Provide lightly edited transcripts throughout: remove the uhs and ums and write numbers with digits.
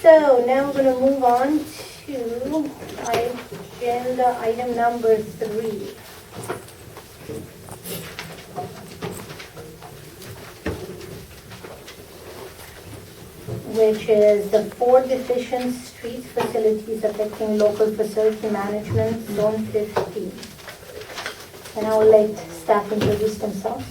So now we're going to move on to agenda item number 3. Which is the 4 deficient street facilities affecting local facility management, Zone 15. And I will let staff introduce themselves.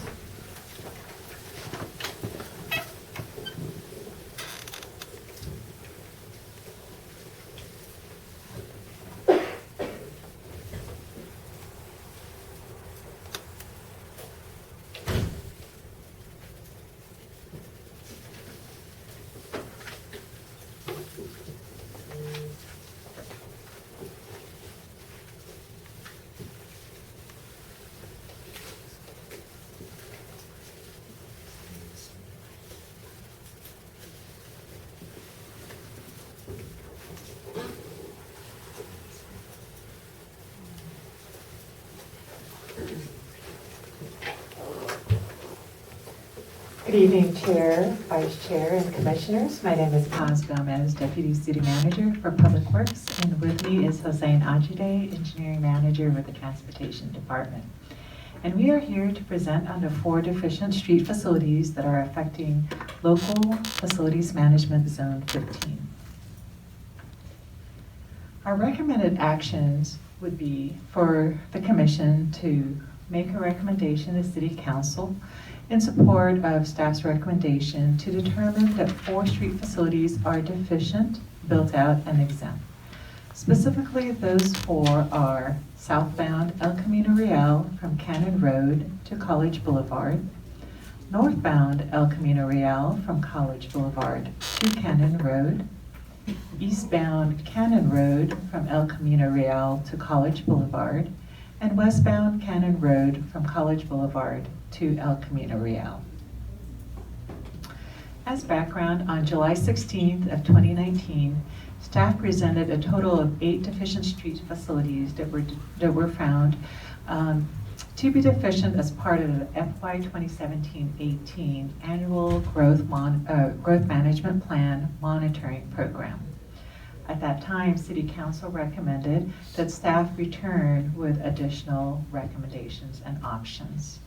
Good evening, Chair, Vice Chair, and Commissioners. My name is Paz Gomez, Deputy City Manager for Public Works, and with me is Hossein Ajide, Engineering Manager with the Transportation Department. And we are here to present on the 4 deficient street facilities that are affecting local facilities management Zone 15. Our recommended actions would be for the Commission to make a recommendation to City Council in support of staff's recommendation to determine that 4 street facilities are deficient, built out, and exempt. Specifically, those 4 are southbound El Camino Real from Cannon Road to College Boulevard, northbound El Camino Real from College Boulevard to Cannon Road, eastbound Cannon Road from El Camino Real to College Boulevard, and westbound Cannon Road from College Boulevard to El Camino Real. As background, on July 16th of 2019, staff presented a total of 8 deficient street facilities that were found to be deficient as part of the FY 2017-18 Annual Growth Management Plan Monitoring Program. At that time, City Council recommended that staff return with additional recommendations and options.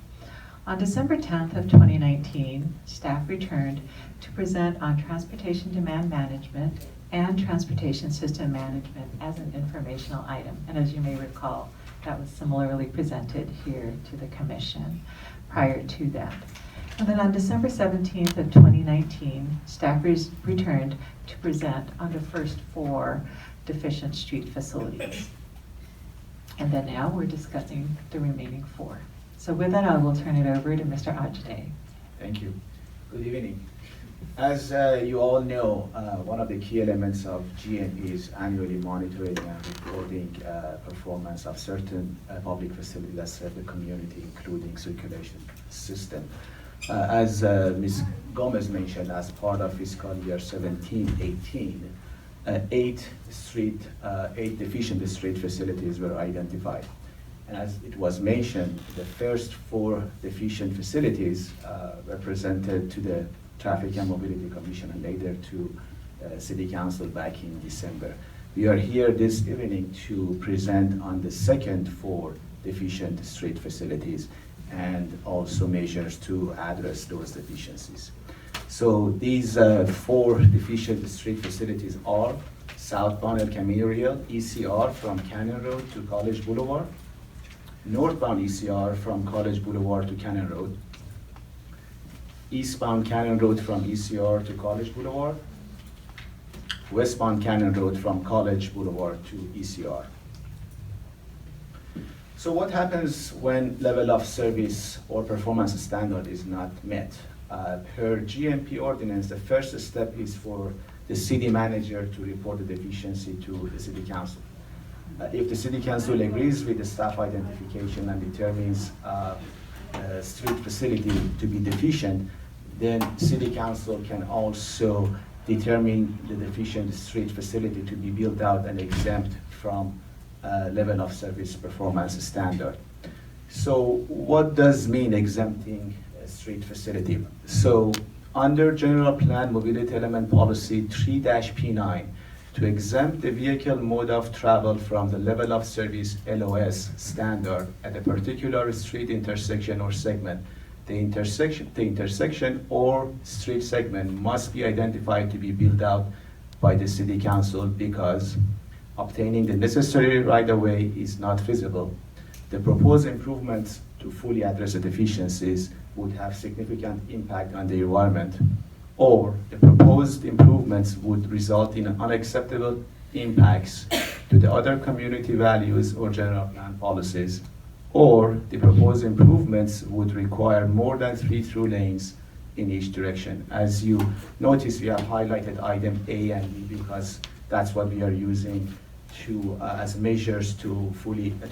On December 10th of 2019, staff returned to present on transportation demand management and transportation system management as an informational item. And as you may recall, that was similarly presented here to the Commission prior to that. And then on December 17th of 2019, staff returned to present on the first 4 deficient street facilities. And then now we're discussing the remaining 4. So with that, I will turn it over to Mr. Ajide. Thank you. Good evening. As you all know, one of the key elements of GMP is annually monitoring and reporting performance of certain public facilities that serve the community, including circulation system. As Ms. Gomez mentioned, as part of fiscal year 17-18, 8 deficient street facilities were identified. And as it was mentioned, the first 4 deficient facilities were presented to the Traffic and Mobility Commission and later to City Council back in December. We are here this evening to present on the second 4 deficient street facilities and also measures to address those deficiencies. So these 4 deficient street facilities are southbound El Camino Real, ECR from Cannon Road to College Boulevard, northbound ECR from College Boulevard to Cannon Road, eastbound Cannon Road from ECR to College Boulevard, westbound Cannon Road from College Boulevard to ECR. So what happens when level of service or performance standard is not met? Per GMP ordinance, the first step is for the city manager to report the deficiency to the City Council. If the City Council agrees with the staff identification and determines a street facility to be deficient, then City Council can also determine the deficient street facility to be built out and exempt from level of service performance standard. So what does mean exempting a street facility? So under General Plan Mobility Element Policy 3-P9 to exempt the vehicle mode of travel from the level of service LOS standard at a particular street intersection or segment. The intersection or street segment must be identified to be built out by the City Council because obtaining the necessary right-of-way is not feasible. The proposed improvements to fully address the deficiencies would have significant impact on the environment, or the proposed improvements would result in unacceptable impacts to the other community values or general plan policies, or the proposed improvements would require more than 3 through lanes in each direction. As you notice, we have highlighted item A and B because that's what we are using to, as measures to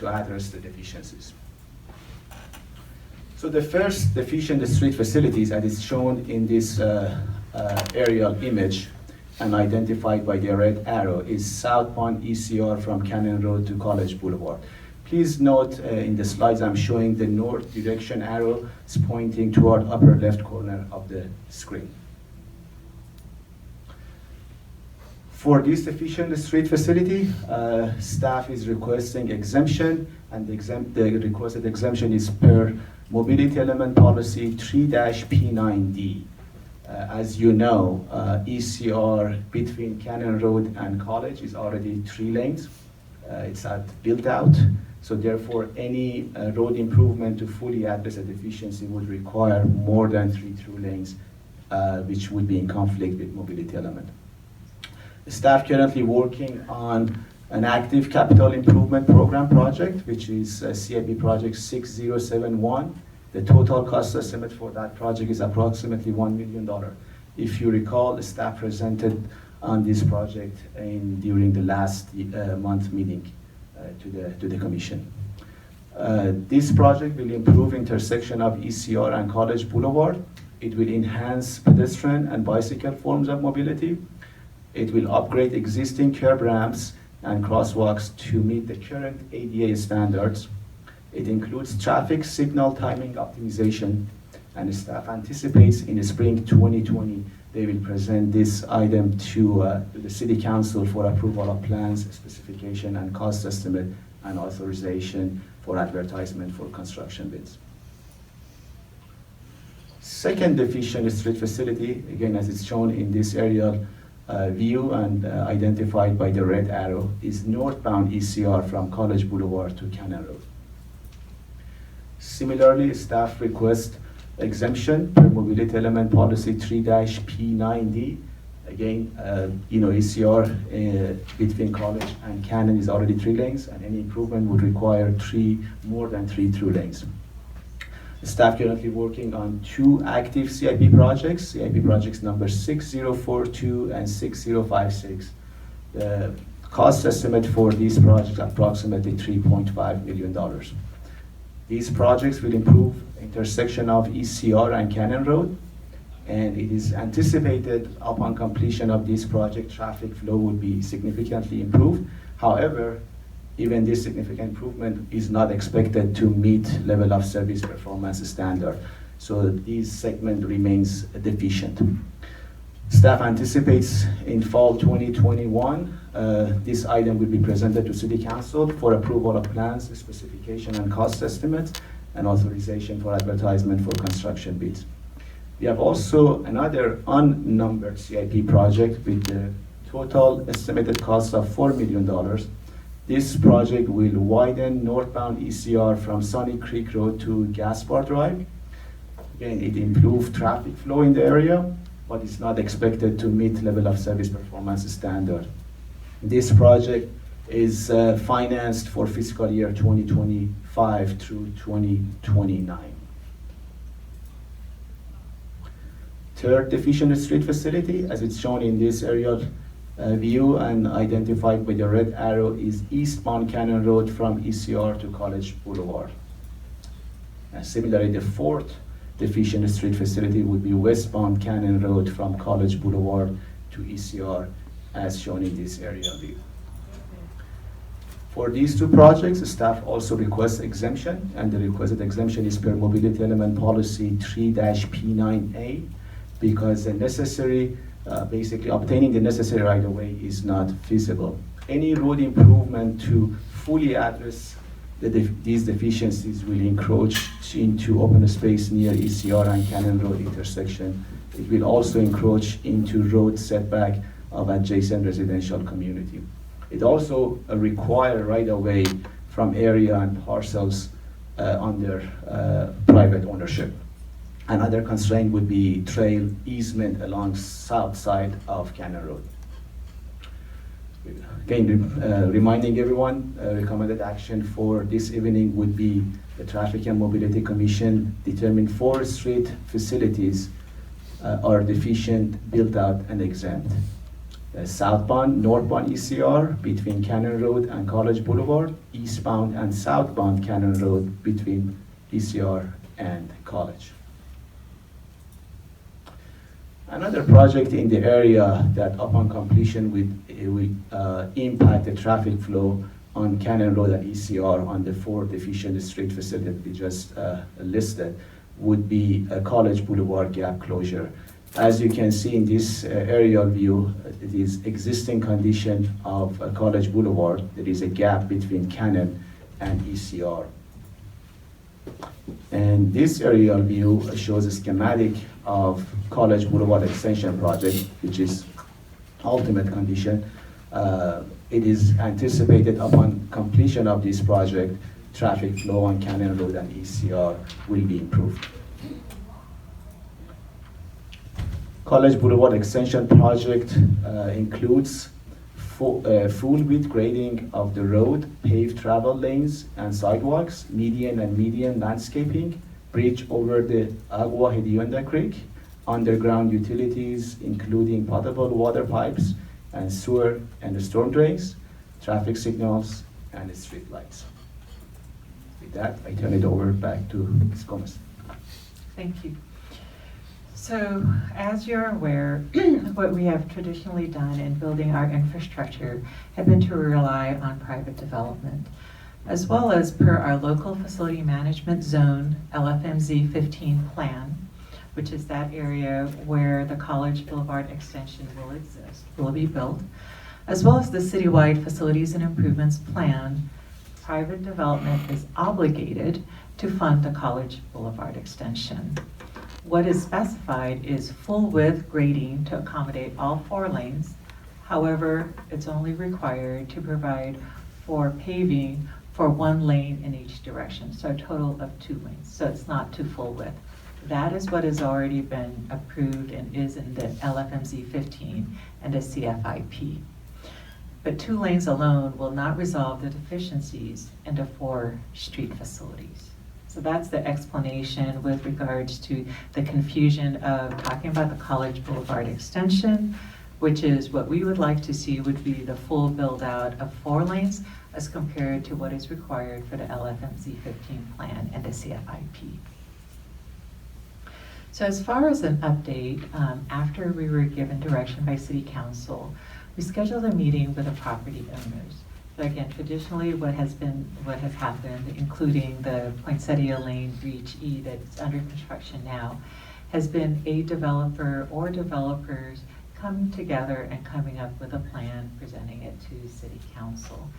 address the deficiencies. So the first deficient street facilities, as is shown in this aerial image and identified by the red arrow, is southbound ECR from Cannon Road to College Boulevard. Please note in the slides I'm showing the north direction arrow is pointing toward upper left corner of the screen. For this deficient street facility, staff is requesting exemption, and the requested exemption is per Mobility Element Policy 3-P9D. As you know, ECR between Cannon Road and College is already 3 lanes. It's built out, so therefore any road improvement to fully address the deficiency would require more than 3 through lanes, which would be in conflict with mobility element. Staff currently working on an active capital improvement program project, which is CIP project 6071. The total cost estimate for that project is approximately $1 million. If you recall, the staff presented on this project during the last month meeting to the commission. This project will improve intersection of ECR and College Boulevard. It will enhance pedestrian and bicycle forms of mobility. It will upgrade existing curb ramps and crosswalks to meet the current ADA standards. It includes traffic signal timing optimization, and staff anticipates in the spring 2020 they will present this item to the City Council for approval of plans, specification, and cost estimate, and authorization for advertisement for construction bids. Second deficient street facility, again as it's shown in this aerial view and identified by the red arrow, is northbound ECR from College Boulevard to Cannon Road. Similarly, staff request exemption per Mobility Element Policy 3-P9D. Again, ECR between College and Cannon is already 3 lanes, and any improvement would require more than 3 through lanes. The staff currently working on 2 active CIP projects, CIP projects number 6042 and 6056. The cost estimate for these projects approximately $3.5 million. These projects will improve intersection of ECR and Cannon Road, and it is anticipated upon completion of this project, traffic flow would be significantly improved. However, even this significant improvement is not expected to meet level of service performance standard. So this segment remains deficient. Staff anticipates in fall 2021, this item will be presented to City Council for approval of plans, specification, and cost estimates, and authorization for advertisement for construction bids. We have also another unnumbered CIP project with the total estimated cost of $4 million. This project will widen northbound ECR from Sunny Creek Road to Gaspar Drive. Again, it improved traffic flow in the area, but it's not expected to meet level of service performance standard. This project is financed for fiscal year 2025 through 2029. Third deficient street facility, as it's shown in this aerial view and identified by the red arrow, is eastbound Cannon Road from ECR to College Boulevard. Similarly, the fourth deficient street facility would be westbound Cannon Road from College Boulevard to ECR, as shown in this aerial view. For these 2 projects, the staff also requests exemption, and the requested exemption is per Mobility Element Policy 3-P9A. because the necessary, basically obtaining the necessary right of way is not feasible. Any road improvement to fully address these deficiencies will encroach into open space near ECR and Cannon Road intersection. It will also encroach into road setback of adjacent residential community. It also require right of way from area and parcels under private ownership. Another constraint would be trail easement along south side of Cannon Road. Again, reminding everyone, recommended action for this evening would be the Traffic and Mobility Commission determined 4 street facilities are deficient, built out, and exempt. Southbound, northbound ECR between Cannon Road and College Boulevard, eastbound and southbound Cannon Road between ECR and College. Another project in the area that upon completion will impact the traffic flow on Cannon Road and ECR on the 4 deficient street facility that we just listed would be a College Boulevard gap closure. As you can see in this aerial view, it is existing condition of College Boulevard. There is a gap between Cannon and ECR. And this aerial view shows a schematic of College Boulevard Extension Project, which is ultimate condition. It is anticipated upon completion of this project, traffic flow on Cannon Road and ECR will be improved. College Boulevard Extension Project includes full width grading of the road, paved travel lanes and sidewalks, median and median landscaping, bridge over the Agua Hedionda Creek, underground utilities including potable water pipes and sewer and storm drains, traffic signals, and street lights. With that, I turn it over back to Ms. Gomez. Thank you. So, as you're aware, what we have traditionally done in building our infrastructure have been to rely on private development, as well as per our local facility management zone, LFMZ 15 plan, which is that area where the College Boulevard extension will be built, as well as the citywide facilities and improvements plan. Private development is obligated to fund the College Boulevard extension. What is specified is full width grading to accommodate all 4 lanes. However, it's only required to provide for paving for 1 lane in each direction, so a total of 2 lanes. So it's not to full width. That is what has already been approved and is in the LFMZ 15 and the CFIP. But 2 lanes alone will not resolve the deficiencies in the 4 street facilities. So that's the explanation with regards to the confusion of talking about the College Boulevard extension, which is what we would like to see would be the full build out of 4 lanes as compared to what is required for the LFMZ 15 plan and the CFIP. So as far as an update, after we were given direction by City Council, we scheduled a meeting with the property owners. So again, traditionally what has happened, including the Poinsettia Lane Breach E that's under construction now, has been a developer or developers coming together and coming up with a plan, presenting it to City Council.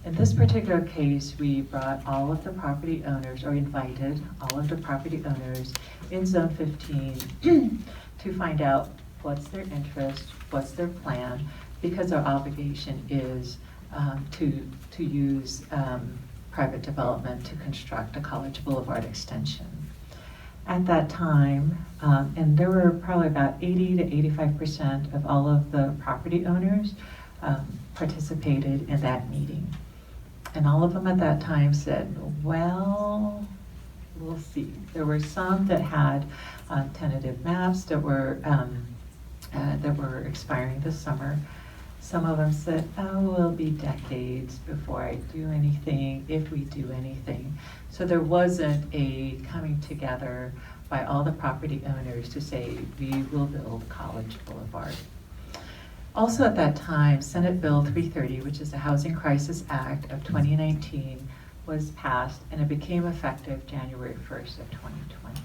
In this particular case, we brought all of the property owners, or invited all of the property owners in Zone 15 to find out what's their interest, what's their plan, because our obligation is to use private development to construct a College Boulevard extension. At that time, and there were probably about 80 to 85% of all of the property owners participated in that meeting. And all of them at that time said, well, we'll see. There were some that had tentative maps that were expiring this summer. Some of them said, oh, it'll be decades before I do anything, if we do anything. So there wasn't a coming together by all the property owners to say, we will build College Boulevard. Also at that time, Senate Bill 330, which is the Housing Crisis Act of 2019, was passed and it became effective January 1st of 2020.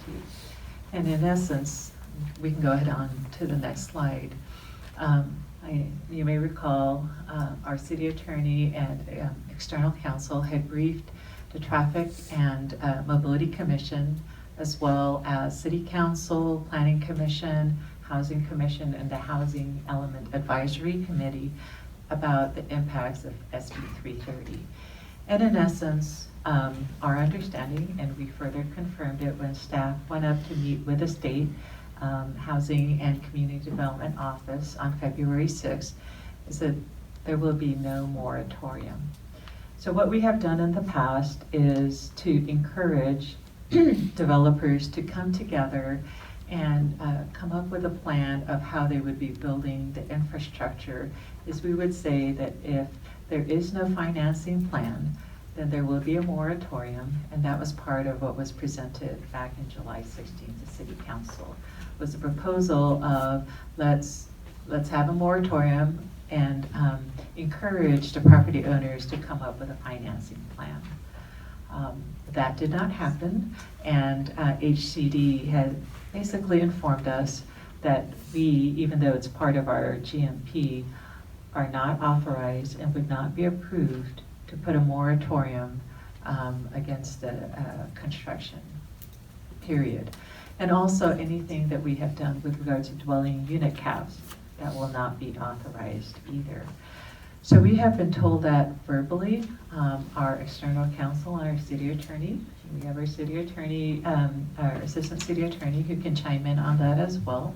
And in essence, we can go ahead on to the next slide. You may recall our city attorney and external counsel had briefed the Traffic and Mobility Commission, as well as City Council, Planning Commission, Housing Commission, and the Housing Element Advisory Committee about the impacts of SB 330. And in essence, our understanding, and we further confirmed it when staff went up to meet with the state Housing and Community Development Office on February 6th, is that there will be no moratorium. So what we have done in the past is to encourage developers to come together and come up with a plan of how they would be building the infrastructure. Is we would say that if there is no financing plan, then there will be a moratorium, and that was part of what was presented back in July 16th to City Council. Was a proposal of let's have a moratorium and encourage the property owners to come up with a financing plan. That did not happen, and HCD had basically informed us that we, even though it's part of our GMP, are not authorized and would not be approved to put a moratorium against the construction, period. And also anything that we have done with regards to dwelling unit caps, that will not be authorized either. So we have been told that verbally. Our external counsel and our city attorney, we have our city attorney, our assistant city attorney who can chime in on that as well,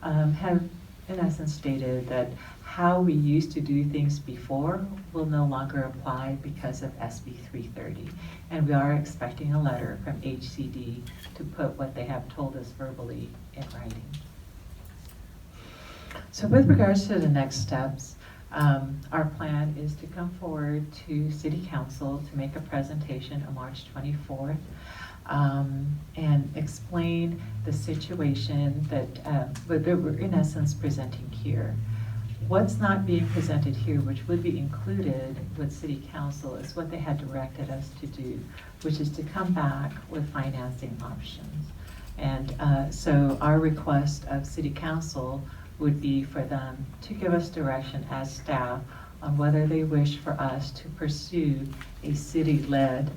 have in essence stated that how we used to do things before will no longer apply because of SB 330. And we are expecting a letter from HCD to put what they have told us verbally in writing. So with regards to the next steps, our plan is to come forward to City Council to make a presentation on March 24th and explain the situation that we're in essence presenting here. What's not being presented here, which would be included with City Council, is what they had directed us to do, which is to come back with financing options. And so our request of City Council would be for them to give us direction as staff on whether they wish for us to pursue a city-led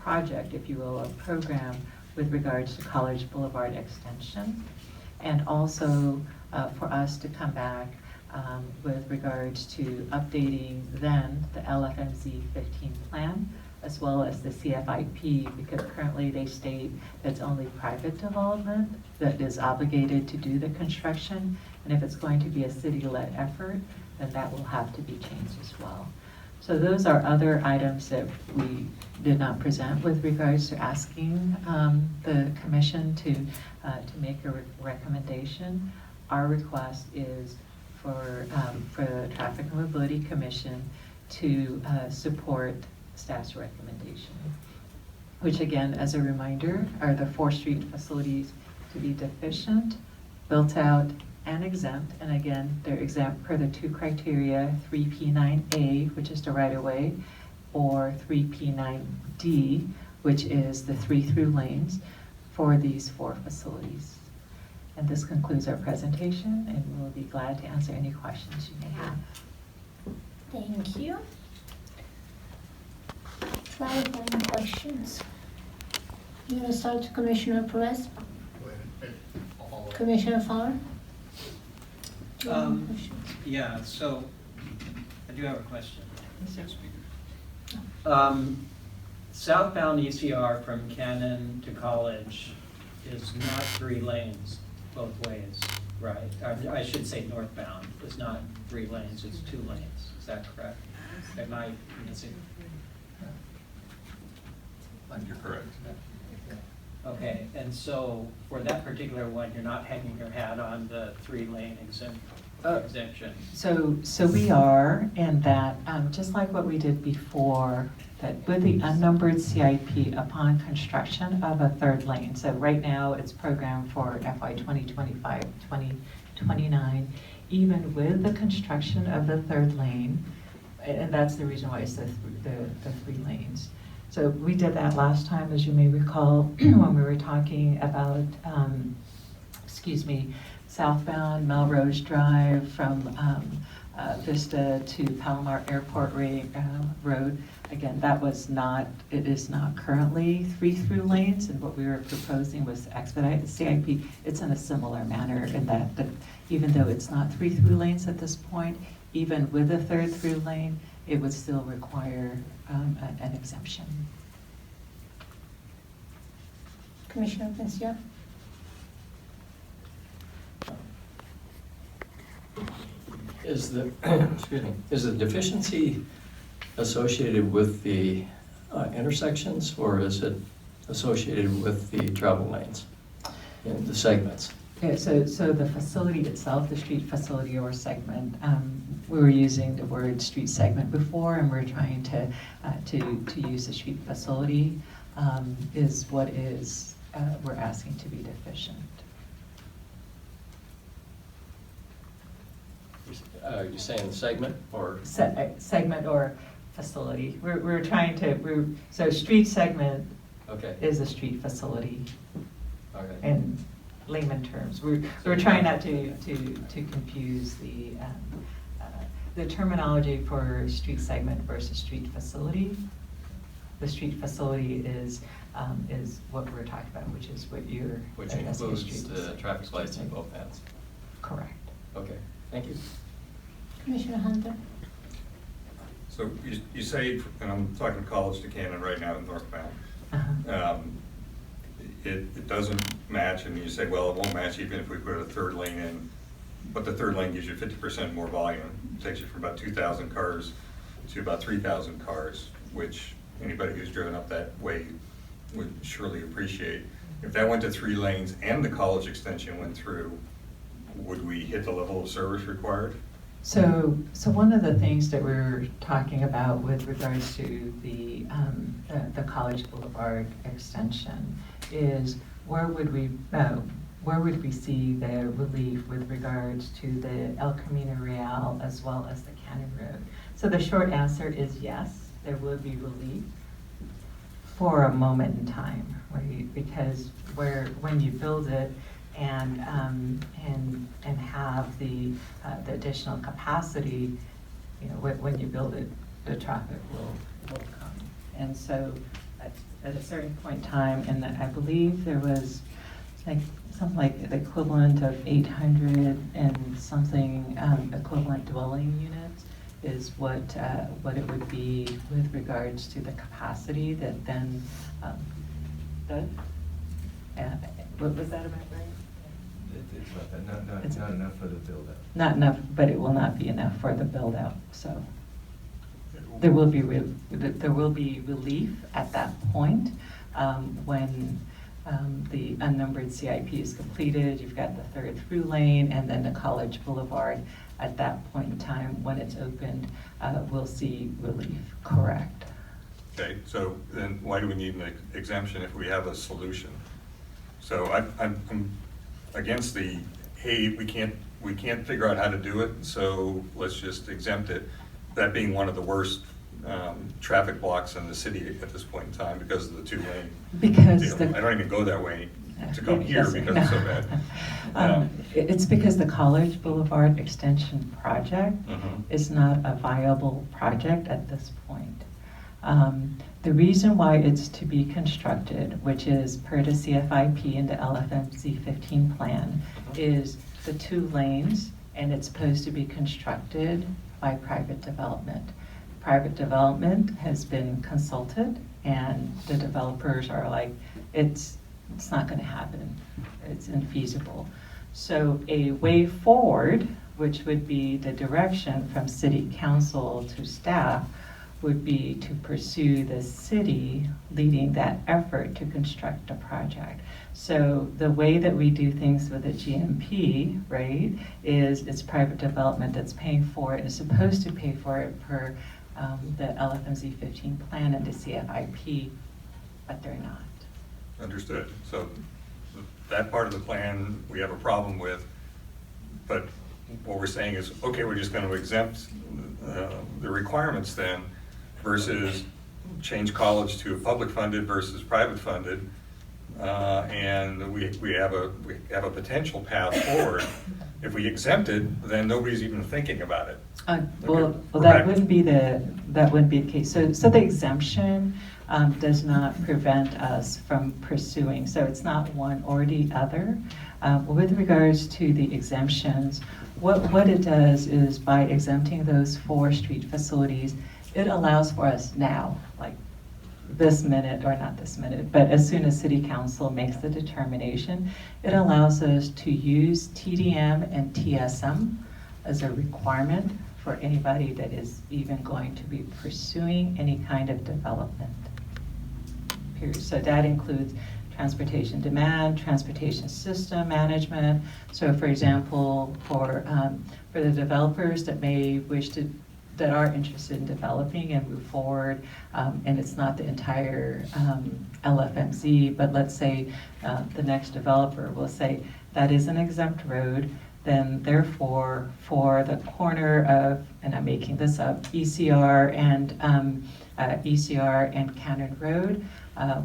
project, if you will, a program with regards to College Boulevard extension, and also for us to come back with regards to updating then the LFMZ 15 plan, as well as the CFIP, because currently they state that it's only private development that is obligated to do the construction, and if it's going to be a city-led effort, then that will have to be changed as well. So those are other items that we did not present with regards to asking the commission to make a recommendation. Our request is for the Traffic and Mobility Commission to support staff's recommendation, which again, as a reminder, are the 4 street facilities to be deficient, built out, and exempt. And again, they're exempt per the 2 criteria, 3P9A, which is the right-of-way, or 3P9D, which is the 3 through lanes for these 4 facilities. And this concludes our presentation, and we'll be glad to answer any questions you may have. Thank you. Clarifying questions. You want to start to Commissioner Perez? Commissioner Fowler? Do you have any questions? Yeah, so I do have a question. Yes, Southbound ECR from Cannon to College is not 3 lanes both ways, right? I should say northbound is not 3 lanes, it's 2 lanes. Is that correct? Am I missing? You're correct. Okay, and so for that particular one, you're not hanging your hat on the 3-lane exemption? So we are, and that, just like what we did before, that with the unnumbered CIP upon construction of a 3rd lane, so right now it's programmed for FY 2025, 2029, even with the construction of the 3rd lane, and that's the reason why it's the 3 lanes. So we did that last time, as you may recall, when we were talking about, southbound Melrose Drive from Vista to Palomar Airport Road. Again, it is not currently 3 through lanes, and what we were proposing was to expedite the CIP. It's in a similar manner in that even though it's not 3 through lanes at this point, even with a 3rd through lane, it would still require an exemption. Commissioner Vincia? Is the, excuse me, is the deficiency associated with the intersections, or is it associated with the travel lanes in the segments? Okay, so the facility itself, the street facility or segment, we were using the word street segment before, and we're trying to use the street facility is what is we're asking to be deficient. You're saying segment or? Segment or facility. We're trying to, so street segment Okay. is a street facility Okay. in layman terms. We're trying not to confuse the terminology for street segment versus street facility. The street facility is what we're talking about, which is what you're. Which includes the traffic lights in both ends. Correct. Okay, thank you. Commissioner Hunter? So you say, and I'm talking College to Cannon right now in northbound, Uh-huh. it doesn't match, and you say, well, it won't match even if we put a 3rd lane in, but the 3rd lane gives you 50% more volume. It takes you from about 2,000 cars to about 3,000 cars, which anybody who's driven up that way would surely appreciate. If that went to 3 lanes and the College extension went through, would we hit the level of service required? So one of the things that we're talking about with regards to the College Boulevard extension is where would we see the relief with regards to the El Camino Real as well as the Cannon Road? So the short answer is yes, there would be relief for a moment in time, right? Because when you build it and have the additional capacity, you know, when you build it, the traffic will come. And so at a certain point in time, and I believe there was like something like the equivalent of 800 and something equivalent dwelling units is what it would be with regards to the capacity that then Doug? What was that about, right? It's not that, not enough for the build out. Not enough, but it will not be enough for the build out. So there will be relief at that point when the unnumbered CIP is completed. You've got the 3rd through lane and then the College Boulevard. At that point in time, when it's opened, we'll see relief. Correct. Okay, so then why do we need an exemption if we have a solution? So I'm against the, hey, we can't figure out how to do it, so let's just exempt it. That being one of the worst traffic blocks in the city at this point in time because of the 2-lane. Because I don't even go that way to come here because it's so bad. It's because the College Boulevard Extension project is not a viable project at this point. The reason why it's to be constructed, which is per the CFIP and the LFMC 15 plan, is the 2 lanes, and it's supposed to be constructed by private development. Private development has been consulted, and the developers are like, it's not going to happen. It's infeasible. So a way forward, which would be the direction from City Council to staff, would be to pursue the city leading that effort to construct a project. So the way that we do things with the GMP, right, is it's private development that's paying for it. It's supposed to pay for it per the LFMZ 15 plan and the CFIP, but they're not. Understood. So that part of the plan we have a problem with, but what we're saying is, okay, we're just going to exempt the requirements then, versus change college to a public funded versus private funded. And we have a potential path forward. If we exempt it, then nobody's even thinking about it. Well, We're that back. wouldn't be the case. So the exemption does not prevent us from pursuing. So it's not one or the other. With regards to the exemptions, what it does is by exempting those 4 street facilities, it allows for us now, like this minute, or not this minute, but as soon as City Council makes the determination, it allows us to use TDM and TSM as a requirement for anybody that is even going to be pursuing any kind of development. Period. So that includes transportation demand, transportation system management. So for example, for the developers that may wish to, that are interested in developing and move forward, and it's not the entire LFMZ, but let's say the next developer will say that is an exempt road, then therefore for the corner of, and I'm making this up, ECR and Cannon Road,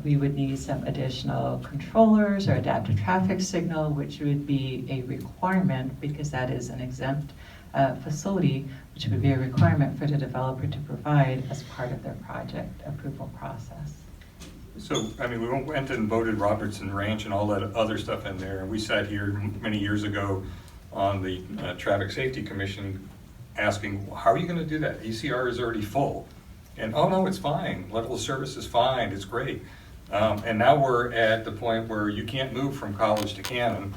we would need some additional controllers or adaptive traffic signal, which would be a requirement because that is an exempt facility, which would be a requirement for the developer to provide as part of their project approval process. So, I mean, we went and voted Robertson Ranch and all that other stuff in there, and we sat here many years ago on the Traffic Safety Commission asking, how are you gonna do that? ECR is already full. And, oh no, it's fine, level of service is fine, it's great. And now we're at the point where you can't move from College to Cannon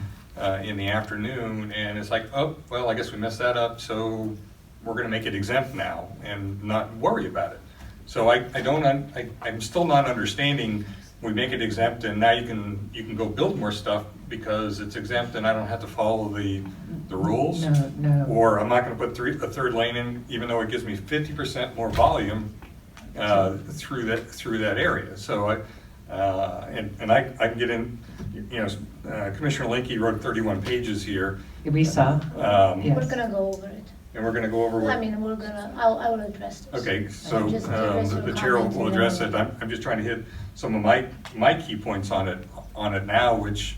in the afternoon, and it's like, oh, well, I guess we messed that up, so we're gonna make it exempt now and not worry about it. So I'm still not understanding, we make it exempt and now you can go build more stuff because it's exempt and I don't have to follow the rules. No. Or I'm not gonna put a third lane in, even though it gives me 50% more volume through that area. So I can get in, Commissioner Linke wrote 31 pages here. We saw, yes. We're gonna go over it. And we're gonna go over what. I mean, I will address this. Okay, so Just address your the chair comments will and address then it. I'm just trying to hit some of my key points on it now, which,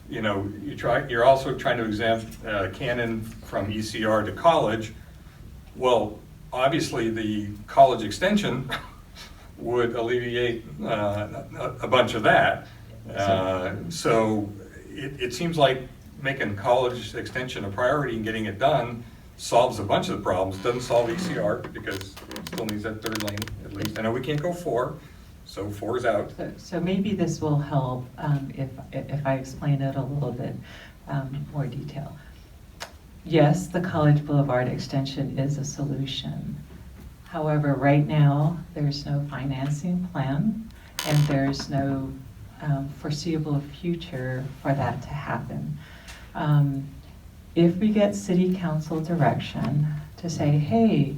you're also trying to exempt Cannon from ECR to College. Well, obviously, the College extension would alleviate a bunch of that. So it seems like making College extension a priority and getting it done solves a bunch of the problems. Doesn't solve ECR because it still needs that third lane at least. I know we can't go 4, so 4 is out. So maybe this will help if I explain it a little bit more detail. Yes, the College Boulevard extension is a solution. However, right now, there's no financing plan and there's no foreseeable future for that to happen. If we get City Council direction to say, hey,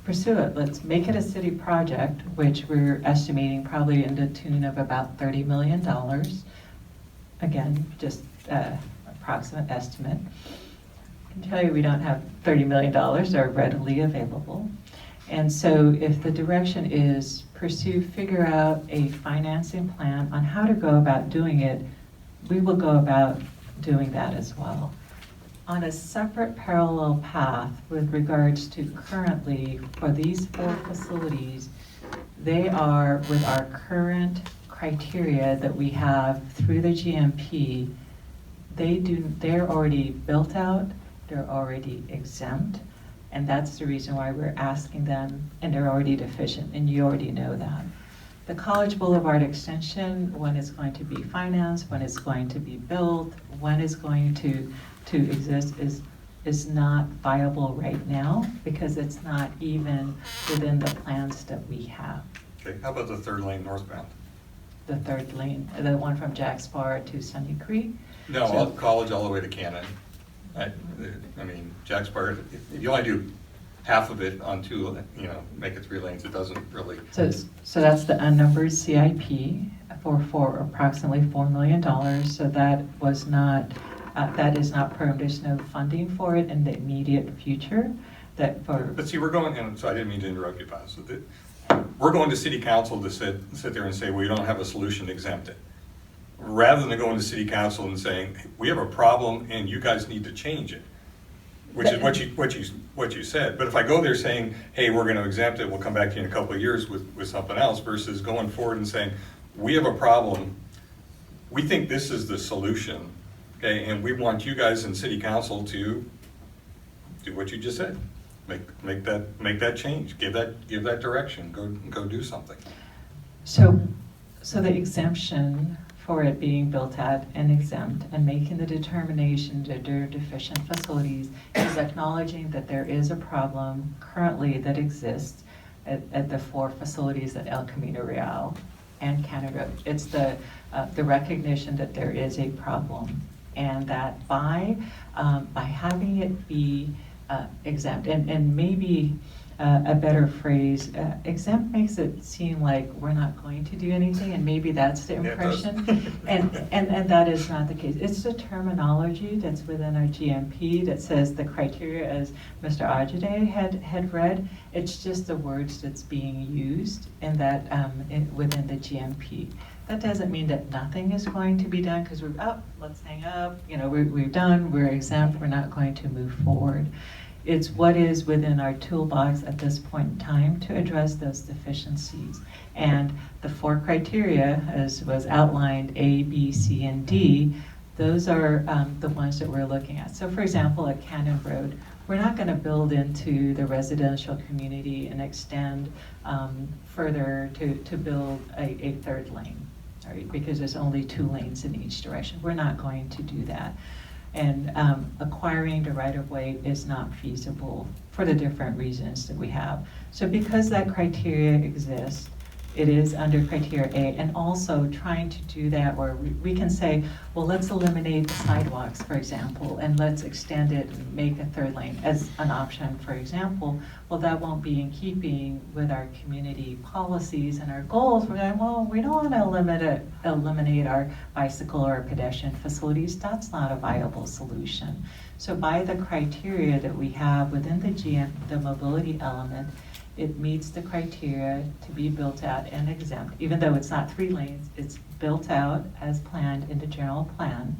pursue it, let's make it a city project, which we're estimating probably in the tune of about $30 million. Again, just approximate estimate. I can tell you we don't have $30 million that are readily available. And so if the direction is figure out a financing plan on how to go about doing it, we will go about doing that as well. On a separate parallel path with regards to currently for these 4 facilities, they are with our current criteria that we have through the GMP, they're already built out, they're already exempt, and that's the reason why we're asking them, and they're already deficient, and you already know that. The College Boulevard extension, when it's going to be financed, when it's going to be built, when it's going to exist is not viable right now because it's not even within the plans that we have. Okay, how about the third lane northbound? The third lane, the one from Jack's Bar to Sunny Creek. No, So- College all the way to Cannon. I mean, Jack's Bar, if you only do half of it on 2, make it 3 lanes, it doesn't really. So that's the unnumbered CIP for approximately $4 million. So that was not, that is not permanent. There's no funding for it in the immediate future. But see, we're going, and so I didn't mean to interrupt you, Paz. So we're going to city council to sit there and say, well, you don't have a solution, exempt it. Rather than going to city council and saying, we have a problem and you guys need to change it. Which is what you said. But if I go there saying, hey, we're gonna exempt it, we'll come back to you in a couple of years with something else, versus going forward and saying, we have a problem, we think this is the solution, okay, and we want you guys in city council to do what you just said. Make that change, give that direction, go do something. So the exemption for it being built out and exempt and making the determination that there are deficient facilities is acknowledging that there is a problem currently that exists at the 4 facilities at El Camino Real and Cannon Road. It's the recognition that there is a problem, and that by having it be exempt, and maybe a better phrase, exempt makes it seem like we're not going to do anything, and maybe that's the impression. And that is not the case. It's the terminology that's within our GMP that says the criteria, as Mr. Ajade had read. It's just the words that's being used in that within the GMP. That doesn't mean that nothing is going to be done because we're up, let's hang up, we're done, we're exempt, we're not going to move forward. It's what is within our toolbox at this point in time to address those deficiencies. And the 4 criteria, as was outlined, A, B, C, and D, those are the ones that we're looking at. So for example, at Cannon Road, we're not going to build into the residential community and extend further to build a 3rd lane, right? Because there's only 2 lanes in each direction. We're not going to do that. And acquiring the right-of-way is not feasible for the different reasons that we have. So because that criteria exists, it is under criteria A, and also trying to do that where we can say, well, let's eliminate sidewalks, for example, and let's extend it and make a 3rd lane as an option, for example. Well, that won't be in keeping with our community policies and our goals. We're going, well, we don't want to eliminate our bicycle or pedestrian facilities. That's not a viable solution. So by the criteria that we have within the mobility element, it meets the criteria to be built out and exempt. Even though it's not 3 lanes, it's built out as planned in the general plan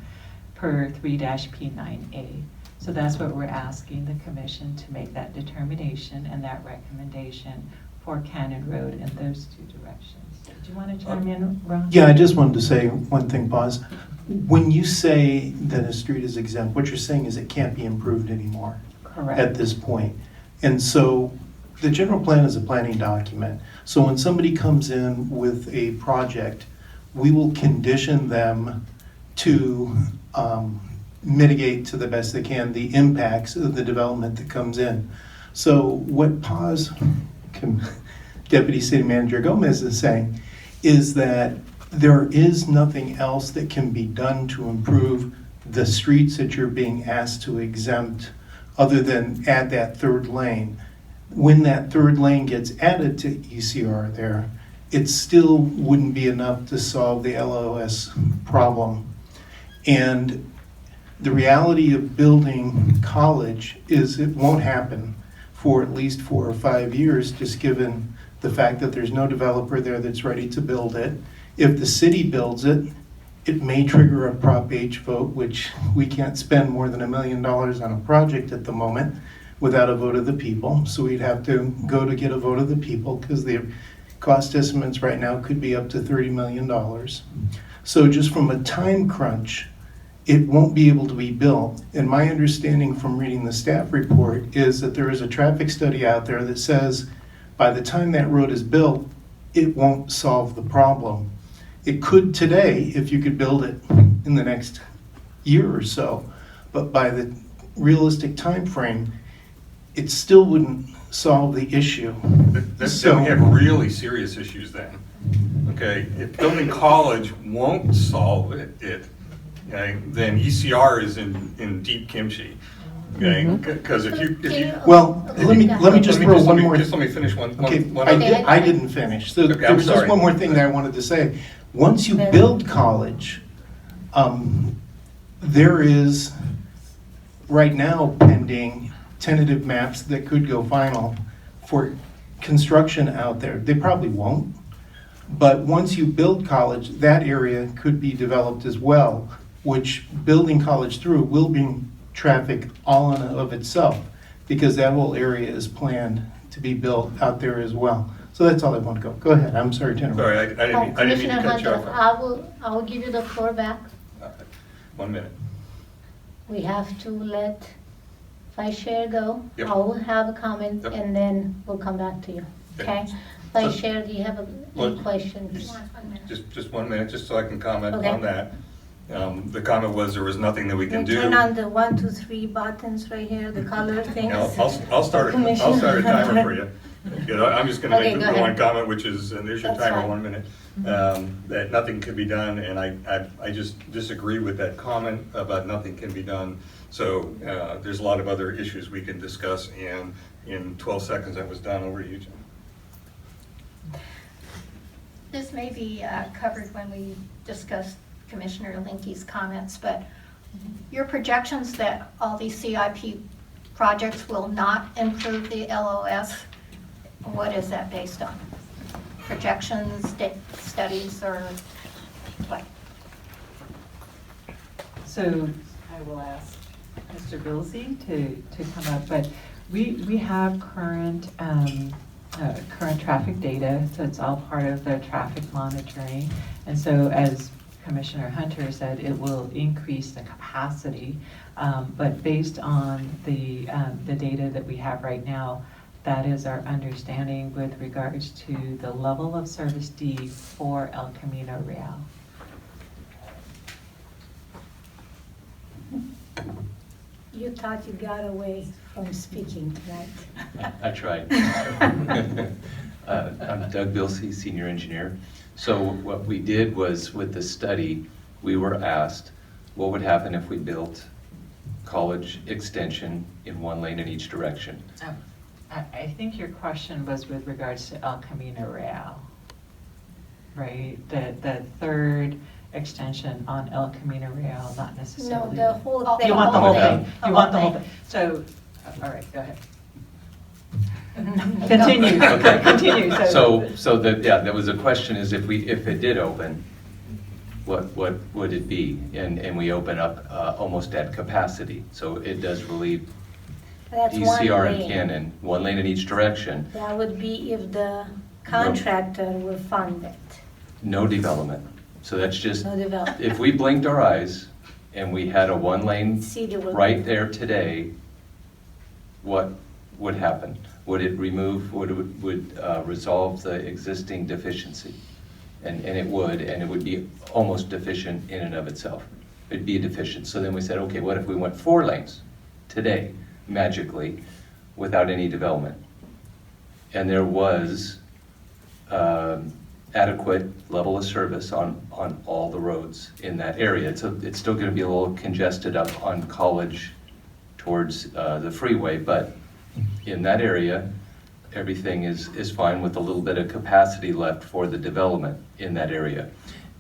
per 3-P9A. So that's what we're asking the commission to make that determination and that recommendation for Cannon Road in those 2 directions. Do you want to chime in, Ron? Yeah, I just wanted to say one thing, pause. When you say that a street is exempt, what you're saying is it can't be improved anymore. Correct. At this point. And so the general plan is a planning document. So when somebody comes in with a project, we will condition them to mitigate to the best they can the impacts of the development that comes in. So what Deputy City Manager Gomez is saying is that there is nothing else that can be done to improve the streets that you're being asked to exempt other than add that 3rd lane. When that 3rd lane gets added to ECR there, it still wouldn't be enough to solve the LOS problem. And the reality of building college is it won't happen for at least 4 or 5 years, just given the fact that there's no developer there that's ready to build it. If the city builds it, it may trigger a Prop H vote, which we can't spend more than $1 million on a project at the moment without a vote of the people. So we'd have to go to get a vote of the people because the cost estimates right now could be up to $30 million. So just from a time crunch, it won't be able to be built. And my understanding from reading the staff report is that there is a traffic study out there that says by the time that road is built, it won't solve the problem. It could today if you could build it in the next year or so, but by the realistic time frame, it still wouldn't solve the issue. Then we have really serious issues then. Okay, if building college won't solve it, okay, then ECR is in deep kimchi. Okay, because if you well, let me just throw one more. Just let me finish one. Okay, one I didn't finish. So Okay, there was just one more thing that I wanted to say. Once you build college, there is right now pending tentative maps that could go final for construction out there. They probably won't. But once you build college, that area could be developed as well, which building college through will bring traffic all in and of itself, because that whole area is planned to be built out there as well. So that's all I want to go. Go ahead, I'm sorry to interrupt. Sorry, I didn't mean to Commissioner cut you Hunter, off. I will give you the floor back. 1 minute. We have to let Vice Chair go. Yep. I will have a comment Yep. and then we'll come back to you, Okay. okay? Vice So- Chair, do you have Well, any questions? Just 1 minute, just so I can comment Okay. on that. The comment was there was nothing that we can do. Turn on the 1, 2, 3 buttons right here, the color things. Yeah, I'll start a timer for you. You know, I'm just gonna Okay, make go the one ahead. comment, which is, and there's your That's timer, fine. 1 minute. That nothing can be done, and I just disagree with that comment about nothing can be done. So, there's a lot of other issues we can discuss, and in 12 seconds, that was done. Over to you, Jim. This may be covered when we discuss Commissioner Linke's comments, but your projections that all these CIP projects will not improve the LOS, what is that based on? Projections, studies, or what? So I will ask Mr. Bilsey to come up, but we have current traffic data, so it's all part of the traffic monitoring. And so as Commissioner Hunter said, it will increase the capacity, but based on the data that we have right now, that is our understanding with regards to the level of service D for El Camino Real. You thought you got away from speaking tonight. I tried. I'm Doug Bilsey, senior engineer. So what we did was, with the study, we were asked what would happen if we built College Extension in 1 lane in each direction. I think your question was with regards to El Camino Real, right? The third extension on El Camino Real, not No, necessarily. the whole Oh, thing. You want the whole Okay. thing? You want the whole thing? So, all right, go ahead. Continue, Okay. continue. There was a question is if it did open, what would it be? And we open up almost at capacity. So it does relieve That's 1 ECR and lane. Cannon, 1 lane in each direction, That would be if the contractor will fund it. no development. So that's just, No development. if we blinked our eyes and we had a 1 lane City will. right there today, what would happen? Would it remove, would resolve the existing deficiency? And it would be almost deficient in and of itself. It'd be deficient. So then we said, okay, what if we went 4 lanes today, magically, without any development? And there was adequate level of service on all the roads in that area. It's still gonna be a little congested up on College towards the freeway, but in that area, everything is fine with a little bit of capacity left for the development in that area.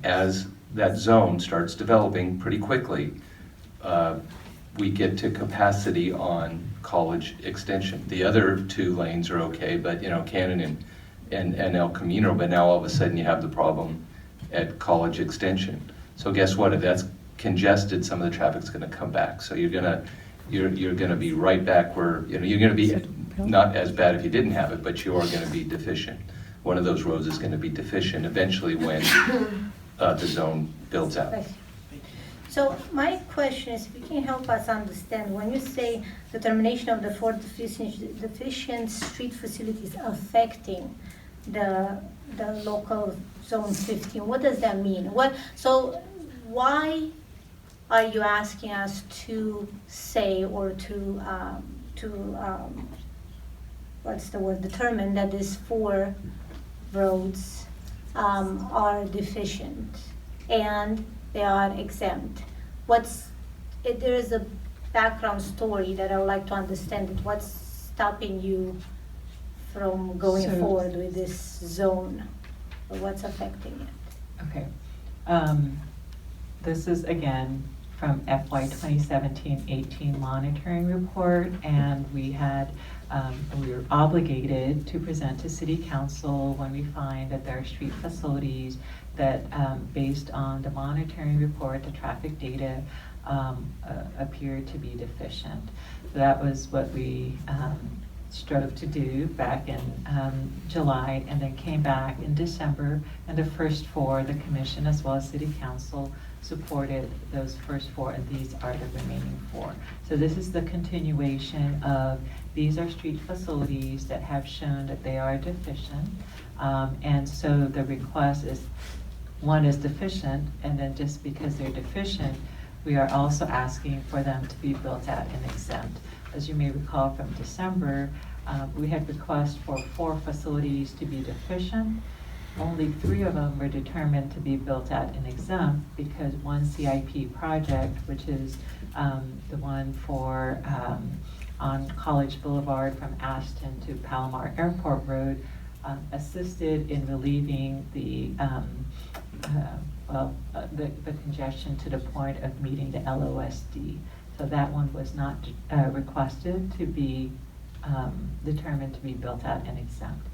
As that zone starts developing pretty quickly, we get to capacity on College Extension. The other 2 lanes are okay, but Cannon and El Camino, but now all of a sudden you have the problem at College Extension. So guess what? If that's congested, some of the traffic's gonna come back. So you're gonna be right back where, you're gonna be not as bad if you didn't have it, but you are gonna be deficient. One of those roads is gonna be deficient eventually when the zone builds out. So my question is, if you can help us understand, when you say the termination of the 4 deficient street facilities affecting the local zone 15, what does that mean? So why are you asking us to say or to what's the word, determine that these 4 roads are deficient and they are exempt? There is a background story that I would like to understand. What's stopping you from going So- forward with this zone? Or what's affecting it? Okay. This is, again, from FY 2017-18 monitoring report, and we were obligated to present to City Council when we find that there are street facilities that, based on the monitoring report, the traffic data appeared to be deficient. So that was what we strove to do back in July, and then came back in December, and the first four, the commission as well as City Council supported those first four, and these are the remaining four. So this is the continuation of, these are street facilities that have shown that they are deficient. And so the request is, one is deficient, and then just because they're deficient, we are also asking for them to be built out and exempt. As you may recall from December, we had requests for 4 facilities to be deficient. Only 3 of them were determined to be built out and exempt because one CIP project, which is the one for on College Boulevard from Ashton to Palomar Airport Road, assisted in relieving the congestion to the point of meeting the LOSD. So that one was not requested to be determined to be built out and exempt.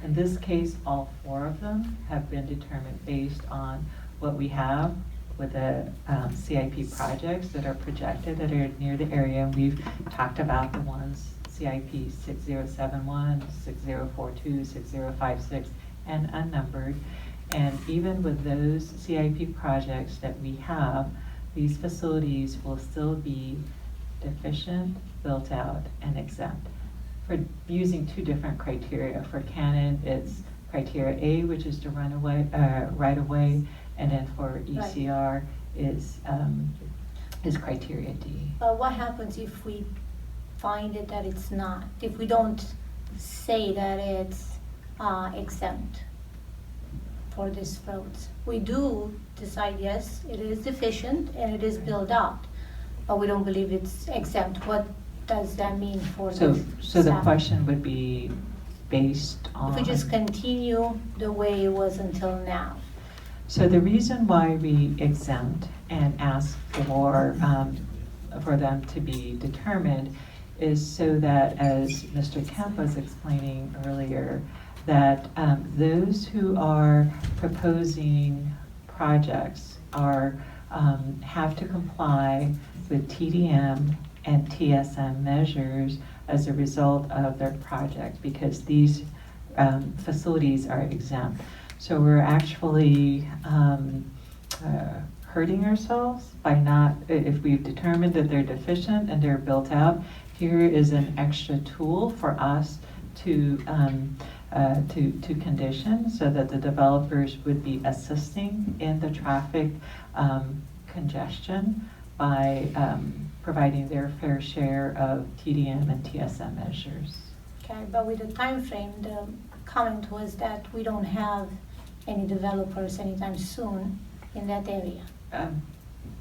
In this case, all 4 of them have been determined based on what we have with the CIP projects that are projected that are near the area. And we've talked about the ones, CIP 6071, 6042, 6056, and unnumbered. And even with those CIP projects that we have, these facilities will still be deficient, built out, and exempt. For using 2 different criteria. For Canon, it's criteria A, which is the right of way, and then for ECR is criteria D. What happens if we find it that it's not? If we don't say that it's exempt for these roads? We do decide, yes, it is deficient and it is built out, but we don't believe it's exempt. What does that mean for So the staff? question would be based on... If we just continue the way it was until now. So the reason why we exempt and ask for them to be determined is so that, as Mr. Kemp was explaining earlier, that those who are proposing projects have to comply with TDM and TSM measures as a result of their project, because these facilities are exempt. So we're actually hurting ourselves by not, if we've determined that they're deficient and they're built out, here is an extra tool for us to condition so that the developers would be assisting in the traffic congestion by providing their fair share of TDM and TSM measures. Okay, but with the time frame, the comment was that we don't have any developers anytime soon in that area.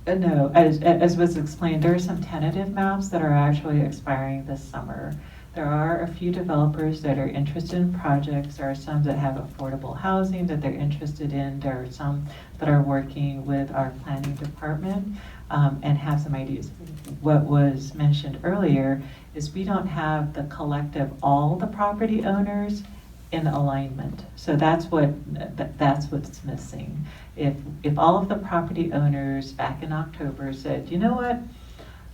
No, as was explained, there are some tentative maps that are actually expiring this summer. There are a few developers that are interested in projects. There are some that have affordable housing that they're interested in. There are some that are working with our planning department and have some ideas. What was mentioned earlier is we don't have the collective, all the property owners in alignment. So that's what's missing. If all of the property owners back in October said, you know what,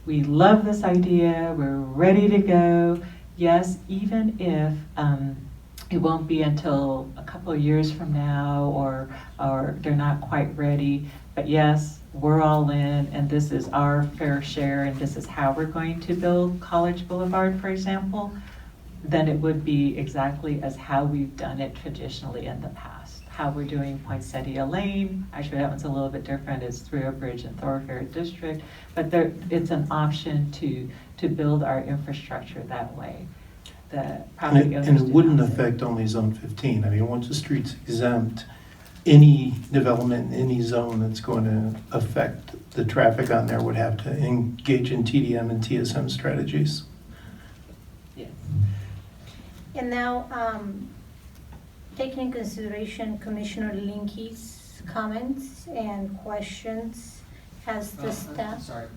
we love this idea, we're ready to go. Yes, even if it won't be until a couple of years from now or they're not quite ready, but yes, we're all in and this is our fair share and this is how we're going to build College Boulevard, for example, then it would be exactly as how we've done it traditionally in the past. How we're doing Poinsettia Lane, actually that one's a little bit different, it's Through Bridge and Thoroughfare District, but it's an option to build our infrastructure that way. The property owners And it do wouldn't not say. affect only Zone 15. I mean, once the street's exempt, any development in any zone that's going to affect the traffic on there would have to engage in TDM and TSM strategies. Yes. And now, taking in consideration Commissioner Linke's comments and questions has the I'm staff? sorry.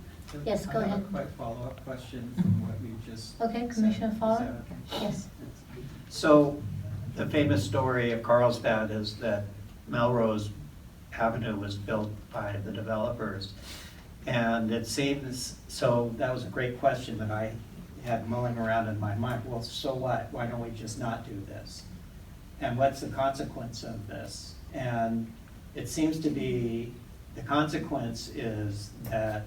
Yes, go I have ahead. a quick follow-up question from what you just Okay, said. Commissioner Is Fowler? that okay? Yes. So, the famous story of Carlsbad is that Melrose Avenue was built by the developers. And it seems, so that was a great question that I had mulling around in my mind. Well, so what? Why don't we just not do this? And what's the consequence of this? And it seems to be, the consequence is that,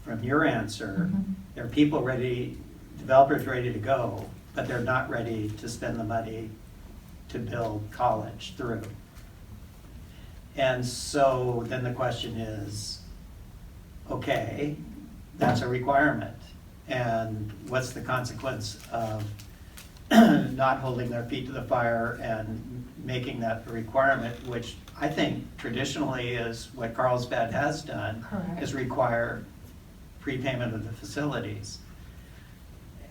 from your answer, there are people ready, developers ready to go, but they're not ready to spend the money to build college through. And so then the question is, okay, that's a requirement. And what's the consequence of not holding their feet to the fire and making that a requirement, which I think traditionally is what Carlsbad has done, Correct. is require prepayment of the facilities.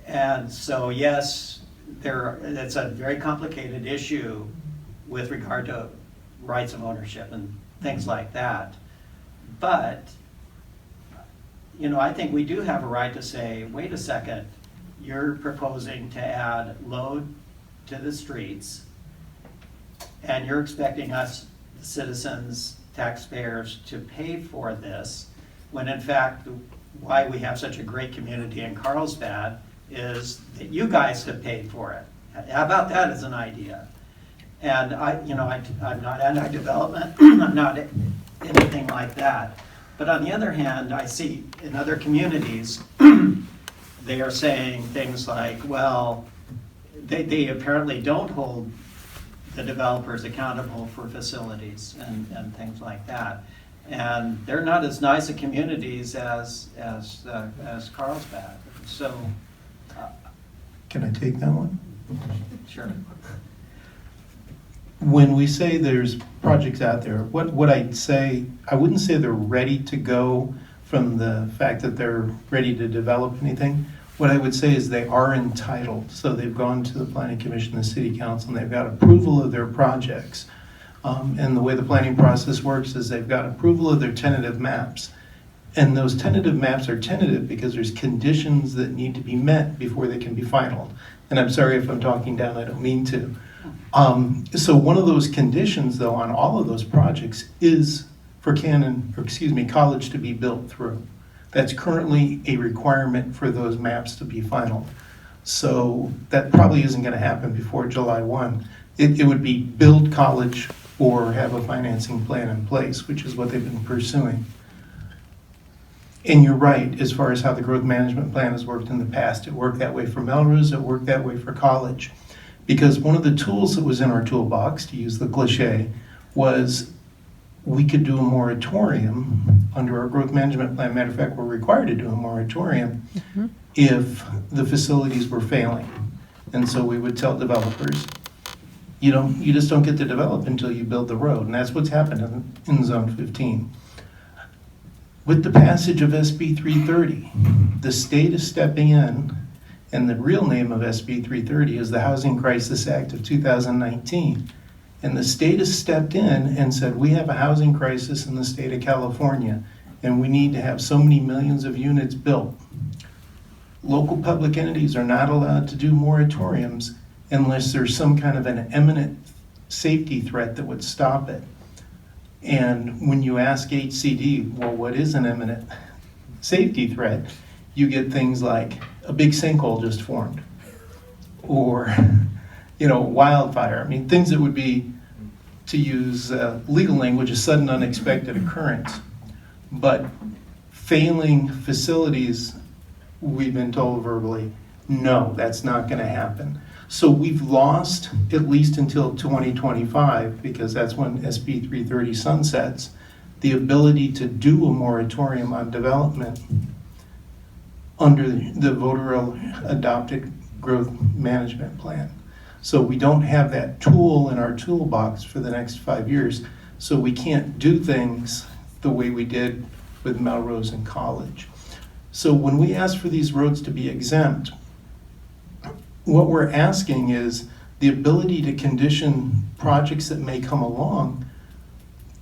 And so, yes, it's a very complicated issue with regard to rights of ownership and things like that. But, you know, I think we do have a right to say, wait a second, you're proposing to add load to the streets, and you're expecting us, the citizens, taxpayers, to pay for this, when in fact, why we have such a great community in Carlsbad is that you guys have paid for it. How about that as an idea? And I'm not anti-development, I'm not anything like that. But on the other hand, I see in other communities, they are saying things like, well, they apparently don't hold the developers accountable for facilities and things like that. And they're not as nice a communities as Carlsbad. So, Can I take that one? sure. When we say there's projects out there, what I'd say, I wouldn't say they're ready to go from the fact that they're ready to develop anything. What I would say is they are entitled. So they've gone to the Planning Commission, the City Council, and they've got approval of their projects. And the way the planning process works is they've got approval of their tentative maps. And those tentative maps are tentative because there's conditions that need to be met before they can be final. And I'm sorry if I'm talking down, I don't mean to. So one of those conditions, though, on all of those projects is for college to be built through. That's currently a requirement for those maps to be final. So that probably isn't going to happen before July 1. It would be build college or have a financing plan in place, which is what they've been pursuing. And you're right, as far as how the growth management plan has worked in the past. It worked that way for Melrose, it worked that way for college. Because one of the tools that was in our toolbox, to use the cliche, was we could do a moratorium under our growth management plan. Matter of fact, we're required to do a moratorium if the facilities were failing. And so we would tell developers, you just don't get to develop until you build the road. And that's what's happened in Zone 15. With the passage of SB 330, the state is stepping in, and the real name of SB 330 is the Housing Crisis Act of 2019. And the state has stepped in and said, we have a housing crisis in the state of California, and we need to have so many millions of units built. Local public entities are not allowed to do moratoriums unless there's some kind of an imminent safety threat that would stop it. And when you ask HCD, well, what is an imminent safety threat? You get things like a big sinkhole just formed, or wildfire. I mean, things that would be, to use legal language, a sudden unexpected occurrence. But failing facilities, we've been told verbally, no, that's not going to happen. So we've lost, at least until 2025, because that's when SB 330 sunsets, the ability to do a moratorium on development under the voter-adopted growth management plan. So we don't have that tool in our toolbox for the next 5 years, so we can't do things the way we did with Melrose and College. So when we ask for these roads to be exempt, what we're asking is the ability to condition projects that may come along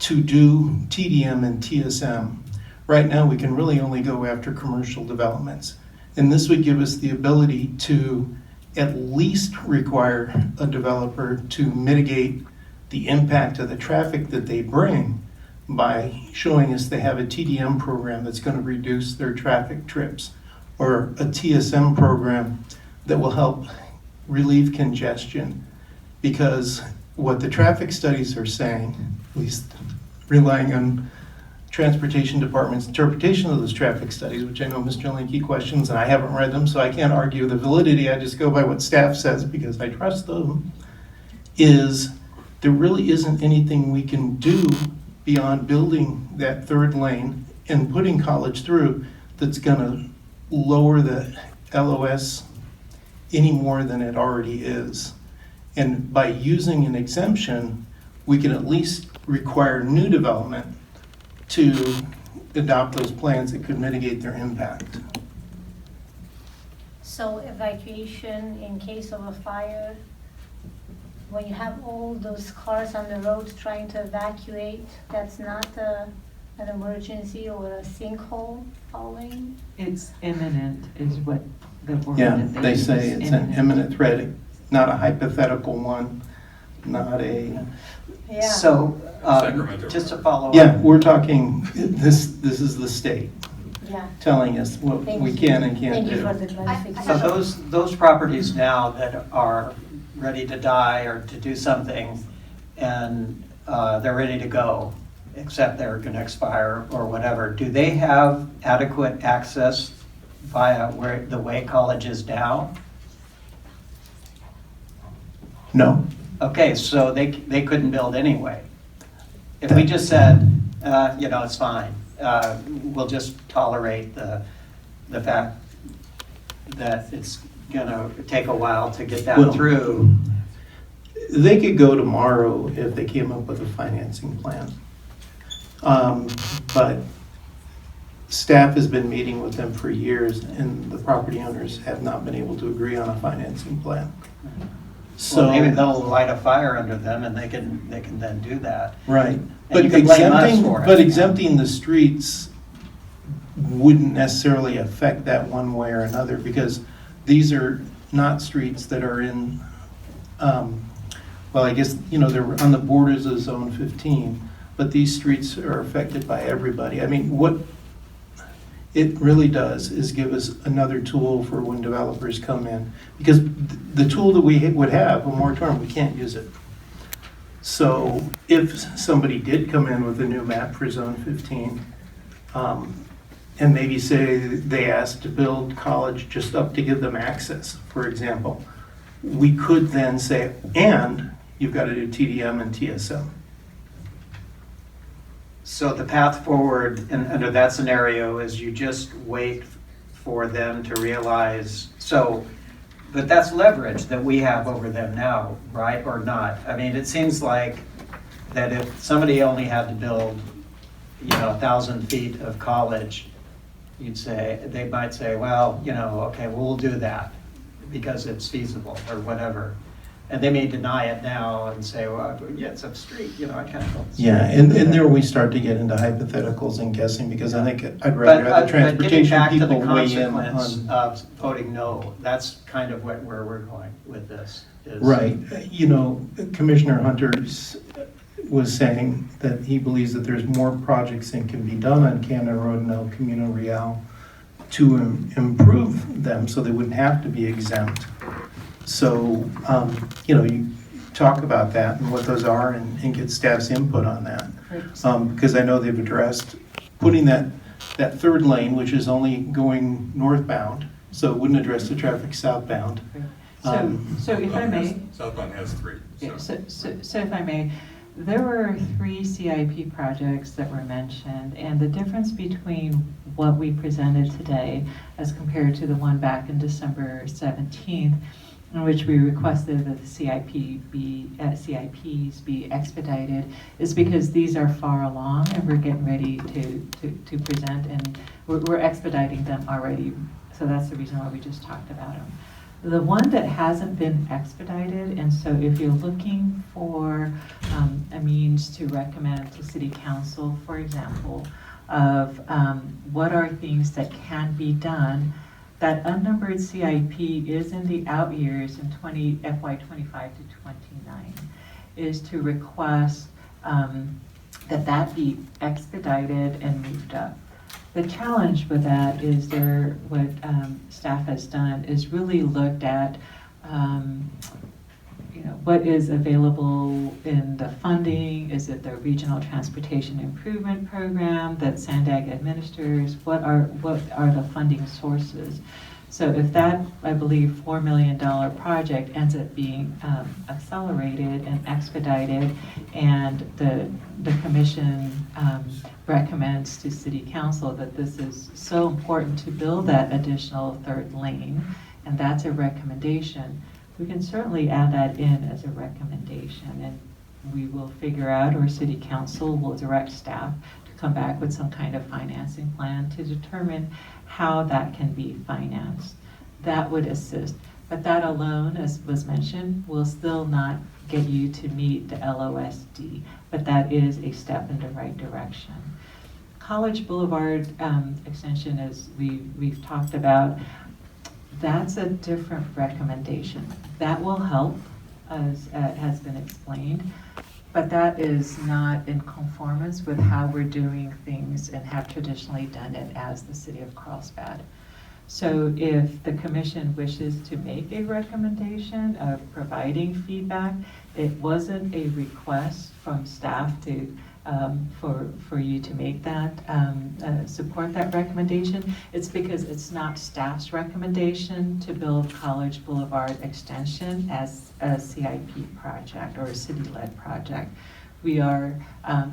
to do TDM and TSM. Right now, we can really only go after commercial developments. And this would give us the ability to at least require a developer to mitigate the impact of the traffic that they bring by showing us they have a TDM program that's going to reduce their traffic trips, or a TSM program that will help relieve congestion. Because what the traffic studies are saying, at least relying on Transportation Department's interpretation of those traffic studies, which I know Mr. Linke questions, and I haven't read them, so I can't argue the validity, I just go by what staff says because I trust them, is there really isn't anything we can do beyond building that third lane and putting College through that's gonna lower the LOS any more than it already is. And by using an exemption, we can at least require new development to adopt those plans that could mitigate their impact. So evacuation in case of a fire, when you have all those cars on the road trying to evacuate, that's not an emergency or a sinkhole falling? It's imminent is what the word Yeah, that they use, say it's an imminent threat, not a hypothetical one, not a, Yeah. So, Sacramento. just to follow up. yeah, we're talking, this is the state Yeah. telling us what Thank we you. can and can't Thank you for do. the I clarification. So those properties now that are ready to die or to do something, and they're ready to go, except they're going to expire or whatever, do they have adequate access via where the way College is now? No, Okay, so they couldn't build anyway. If we just said, it's fine, we'll just tolerate the fact that it's gonna take a while to get that Well- through. they could go tomorrow if they came up with a financing plan. But staff has been meeting with them for years, and the property owners have not been able to agree on a financing plan. Well, maybe So, they'll light a fire under them and they can then do that. right, And but you can blame us exempting, for it. but exempting the streets wouldn't necessarily affect that one way or another, because these are not streets that are in, well, I guess, they're on the borders of Zone 15, but these streets are affected by everybody. I mean, what it really does is give us another tool for when developers come in, because the tool that we would have, a moratorium, we can't use it. So if somebody did come in with a new map for Zone 15, and maybe say they asked to build College just up to give them access, for example, we could then say, and you've got to do TDM and TSM. So the path forward under that scenario is you just wait for them to realize, but that's leverage that we have over them now, right, or not? I mean, it seems like that if somebody only had to build, 1,000 feet of College, they might say, well, okay, we'll do that because it's feasible or whatever. And they may deny it now and say, well, yeah, it's upstreet, I can't build the street. Yeah, and there we start to get into hypotheticals and guessing, because I think I'd rather have the But transportation getting back to people the weigh in consequence on. of voting no, that's kind of where we're going with this. is- Right, Commissioner Hunters was saying that he believes that there's more projects that can be done on Cannon Road and El Camino Real to improve them, so they wouldn't have to be exempt. So, you talk about that and what those are and get staff's input on that. Because I know they've addressed putting that third lane, which is only going northbound, so it wouldn't address the traffic southbound. So if I may, Southbound has 3. yeah, so if I may, there were 3 CIP projects that were mentioned, and the difference between what we presented today as compared to the one back in December 17th, in which we requested that the CIPs be expedited, is because these are far along and we're getting ready to present, and we're expediting them already. So that's the reason why we just talked about them. The one that hasn't been expedited, and so if you're looking for a means to recommend to City Council, for example, of what are things that can be done. That unnumbered CIP is in the out years in FY 25 to 29, is to request that be expedited and moved up. The challenge with that is what staff has done is really looked at what is available in the funding. Is it the Regional Transportation Improvement Program that SANDAG administers? What are the funding sources? So if that, I believe, $4 million project ends up being accelerated and expedited, and the commission recommends to City Council that this is so important to build that additional third lane, and that's a recommendation, we can certainly add that in as a recommendation, and we will figure out, or City Council will direct staff to come back with some kind of financing plan to determine how that can be financed. That would assist. But that alone, as was mentioned, will still not get you to meet the LOSD, but that is a step in the right direction. College Boulevard extension, as we've talked about, that's a different recommendation. That will help, as has been explained, but that is not in conformance with how we're doing things and have traditionally done it as the City of Carlsbad. So if the commission wishes to make a recommendation of providing feedback, it wasn't a request from staff to for you to make that, support that recommendation. It's because it's not staff's recommendation to build College Boulevard Extension as a CIP project or a city-led project. We are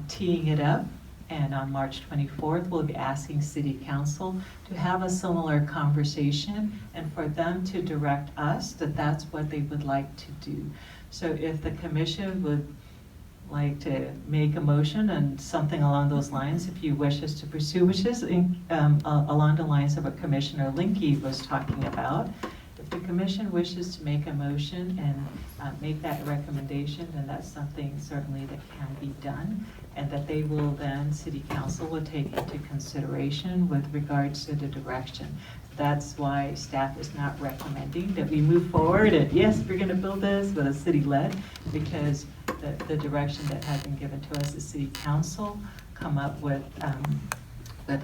teeing it up, and on March 24th, we'll be asking City Council to have a similar conversation and for them to direct us that that's what they would like to do. So if the commission would like to make a motion and something along those lines, if you wish us to pursue, which is along the lines of what Commissioner Linke was talking about. If the commission wishes to make a motion and make that recommendation, then that's something certainly that can be done, and that they will then, City Council will take into consideration with regards to the direction. That's why staff is not recommending that we move forward and yes, we're gonna build this with a city-led, because the direction that has been given to us is City Council come up with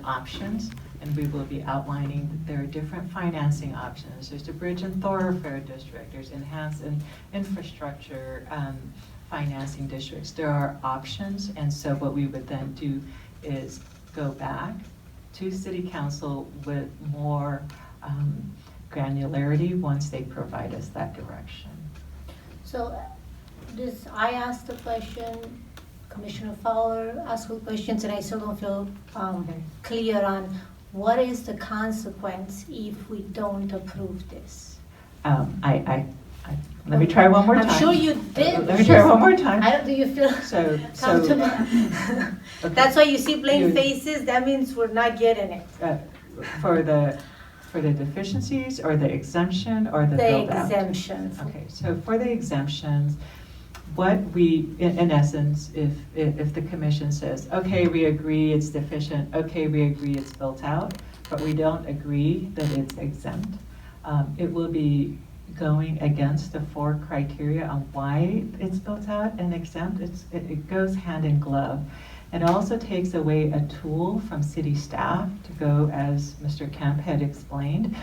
options, and we will be outlining that there are different financing options. There's the Bridge and Thoroughfare District, there's enhanced infrastructure financing districts. There are options, and so what we would then do is go back to City Council with more granularity once they provide us that direction. So I asked the question, Commissioner Fowler asked the questions, and I still don't feel clear on what is the consequence if we don't approve this. Let me try one more time. I'm sure you did. Let me try one more time. Do you feel comfortable? Okay. That's why you see blank faces. That means we're not getting it. For the deficiencies, or the exemption, or the build out? The exemptions. Okay, so for the exemptions, what we, in essence, if the commission says, okay, we agree it's deficient, okay, we agree it's built out, but we don't agree that it's exempt, it will be going against the 4 criteria on why it's built out and exempt. It goes hand in glove. It also takes away a tool from city staff to go, as Mr. Kemp had explained,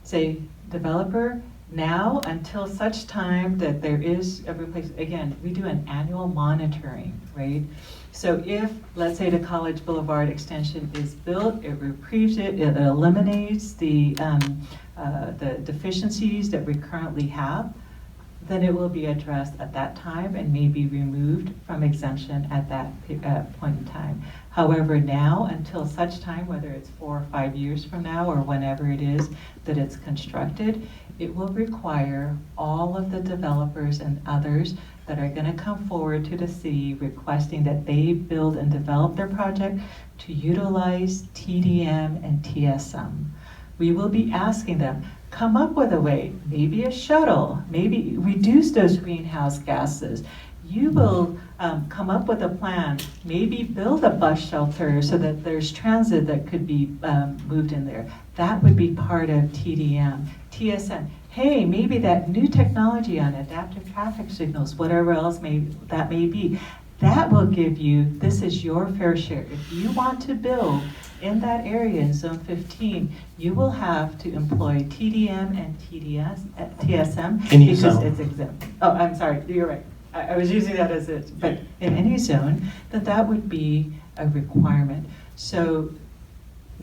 say, developer, now until such time that there is a replacement. Again, we do an annual monitoring, right? So if, let's say, the College Boulevard extension is built, it reprieves it, it eliminates the deficiencies that we currently have, then it will be addressed at that time and may be removed from exemption at that point in time. However, now, until such time, whether it's 4 or 5 years from now or whenever it is that it's constructed, it will require all of the developers and others that are going to come forward to the city requesting that they build and develop their project to utilize TDM and TSM. We will be asking them, come up with a way, maybe a shuttle, maybe reduce those greenhouse gases. You will come up with a plan, maybe build a bus shelter so that there's transit that could be moved in there. That would be part of TDM. TSM, hey, maybe that new technology on adaptive traffic signals, whatever else that may be, that will give you, this is your fair share. If you want to build in that area in Zone 15, you will have to employ TDM and TSM Any because zone. it's exempt. Oh, I'm sorry, you're right. I was using that as it, but in any zone, that would be a requirement. So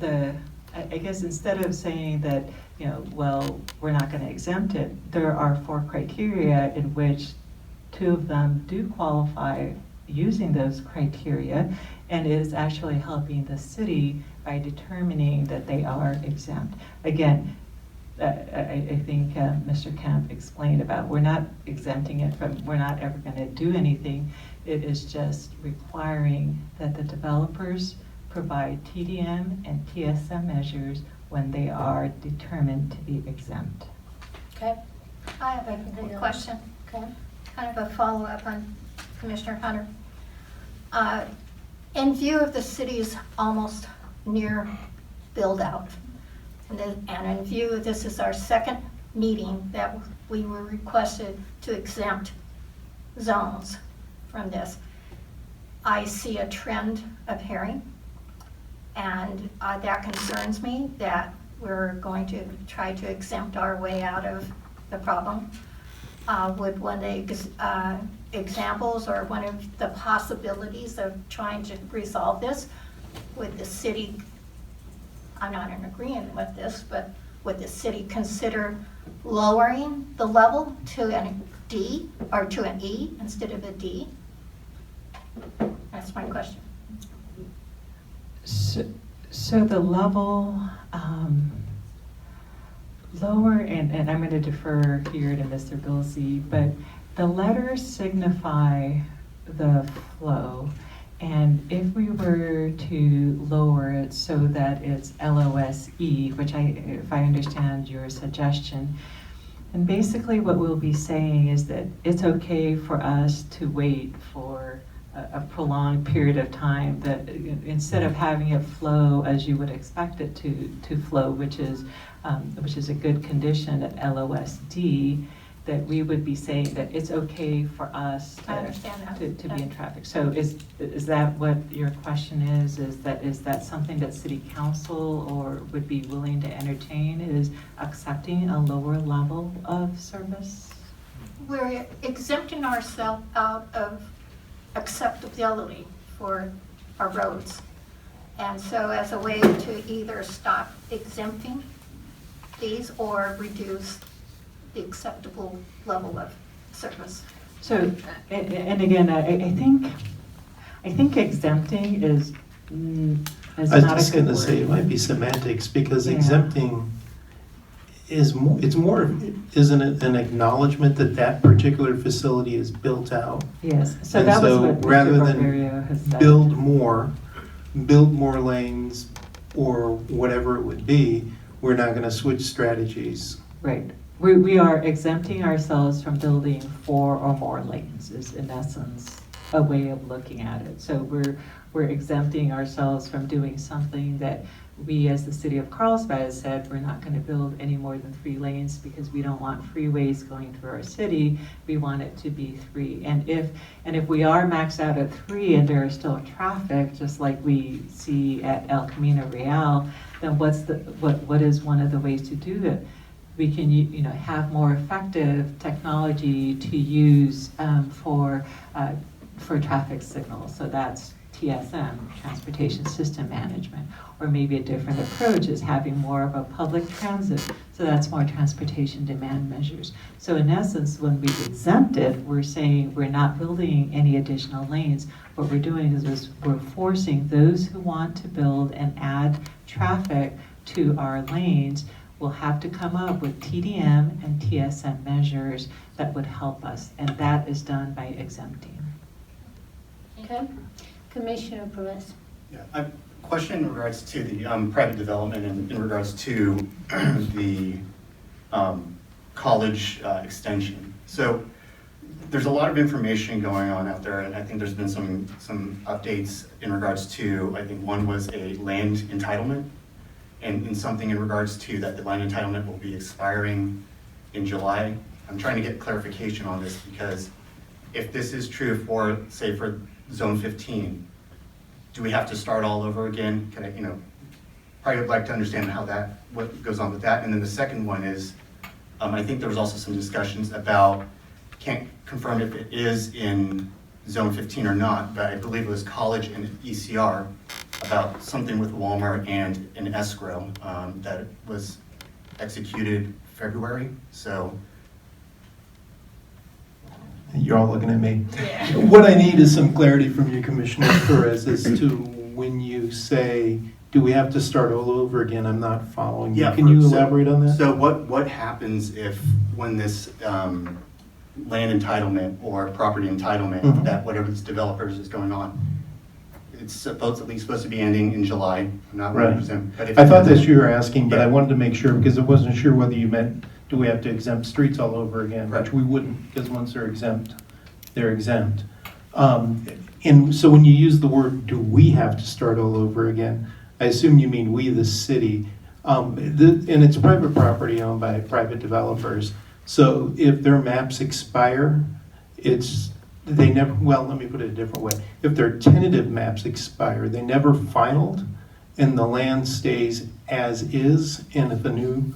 I guess instead of saying that, well, we're not going to exempt it, there are 4 criteria in which 2 of them do qualify using those criteria, and it is actually helping the city by determining that they are exempt. Again, I think Mr. Kemp explained about we're not exempting it from, we're not ever going to do anything. It is just requiring that the developers provide TDM and TSM measures when they are determined to be exempt. Okay. I have a question. Okay. Kind of a follow-up on Commissioner Hunter. In view of the city's almost near build-out, and in view of this is our second meeting that we were requested to exempt zones from this, I see a trend appearing, and that concerns me that we're going to try to exempt our way out of the problem. Would one of the examples or one of the possibilities of trying to resolve this, would the city, I'm not in agreement with this, but would the city consider lowering the level to a D or to an E instead of a D? That's my question. So the level lower, and I'm going to defer here to Mr. Bilsey, but the letters signify the flow, and if we were to lower it so that it's LOSE, which if I understand your suggestion, and basically what we'll be saying is that it's okay for us to wait for a prolonged period of time, that instead of having it flow as you would expect it to flow, which is a good condition at LOSD, that we would be saying that it's okay for us to be in traffic. So is that what your question is? Is that something that City Council or would be willing to entertain, is accepting a lower level of service? We're exempting ourselves out of acceptability for our roads. And so as a way to either stop exempting these or reduce the acceptable level of service. So, and again, I think exempting is I was not just a good going to say, it word. might be semantics, because Yeah. exempting is more, isn't it an acknowledgement that that particular facility is built out? Yes, so And that was so what rather Mr. than Barberio has said. build more lanes or whatever it would be, we're not going to switch strategies. Right. We are exempting ourselves from building 4 or more lanes, is in essence a way of looking at it. So we're exempting ourselves from doing something that we as the city of Carlsbad has said we're not going to build any more than 3 lanes because we don't want freeways going through our city. We want it to be 3. And if we are maxed out at 3 and there is still traffic, just like we see at El Camino Real, then what is one of the ways to do that? We can have more effective technology to use for traffic signals. So that's TSM, Transportation System Management, or maybe a different approach is having more of a public transit. So that's more transportation demand measures. So in essence, when we exempt it, we're saying we're not building any additional lanes. What we're doing is we're forcing those who want to build and add traffic to our lanes will have to come up with TDM and TSM measures that would help us, and that is done by exempting. Okay. Commissioner Perez. Yeah, I have a question in regards to the private development and in regards to the college extension. So there's a lot of information going on out there, and I think there's been some updates in regards to, I think one was a land entitlement, and something in regards to that the land entitlement will be expiring in July. I'm trying to get clarification on this, because if this is true for, say, for Zone 15, do we have to start all over again? Can I, probably would like to understand what goes on with that. And then the second one is, I think there was also some discussions about, can't confirm if it is in Zone 15 or not, but I believe it was College and ECR about something with Walmart and an escrow that was executed February. So You're all looking at me. What I need is some clarity from you, Commissioner Perez, as to when you say, do we have to start all over again? I'm not following you. Can you elaborate on that? So what happens if, when this land entitlement or property entitlement, that whatever this developers is going on, it's supposedly supposed to be ending in July. I'm not 100%. But I thought that's what you were asking, but I wanted to make sure, because I wasn't sure whether you meant, do we have to exempt streets all over again? Which we wouldn't, because once they're exempt, they're exempt. And so when you use the word, do we have to start all over again? I assume you mean we, the city. And it's private property owned by private developers. So if their maps expire, they never, well, let me put it a different way. If their tentative maps expire, they never finaled, and the land stays as is, and if a new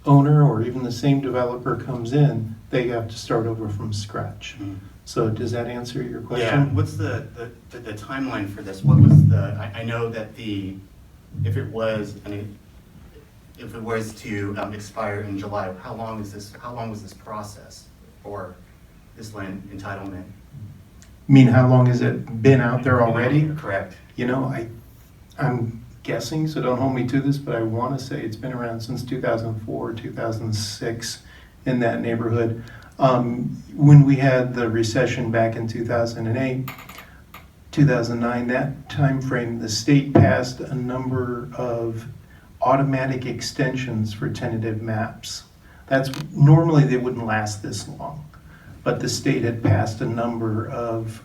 owner or even the same developer comes in, they have to start over from scratch. So does that answer your question? Yeah, what's the timeline for this? What was I know that if it was to expire in July, how long was this process for this land entitlement? I mean, how long has it been out there already? Correct. I'm guessing, so don't hold me to this, but I want to say it's been around since 2004, 2006, in that neighborhood. When we had the recession back in 2008, 2009, that time frame, the state passed a number of automatic extensions for tentative maps. Normally they wouldn't last this long, but the state had passed a number of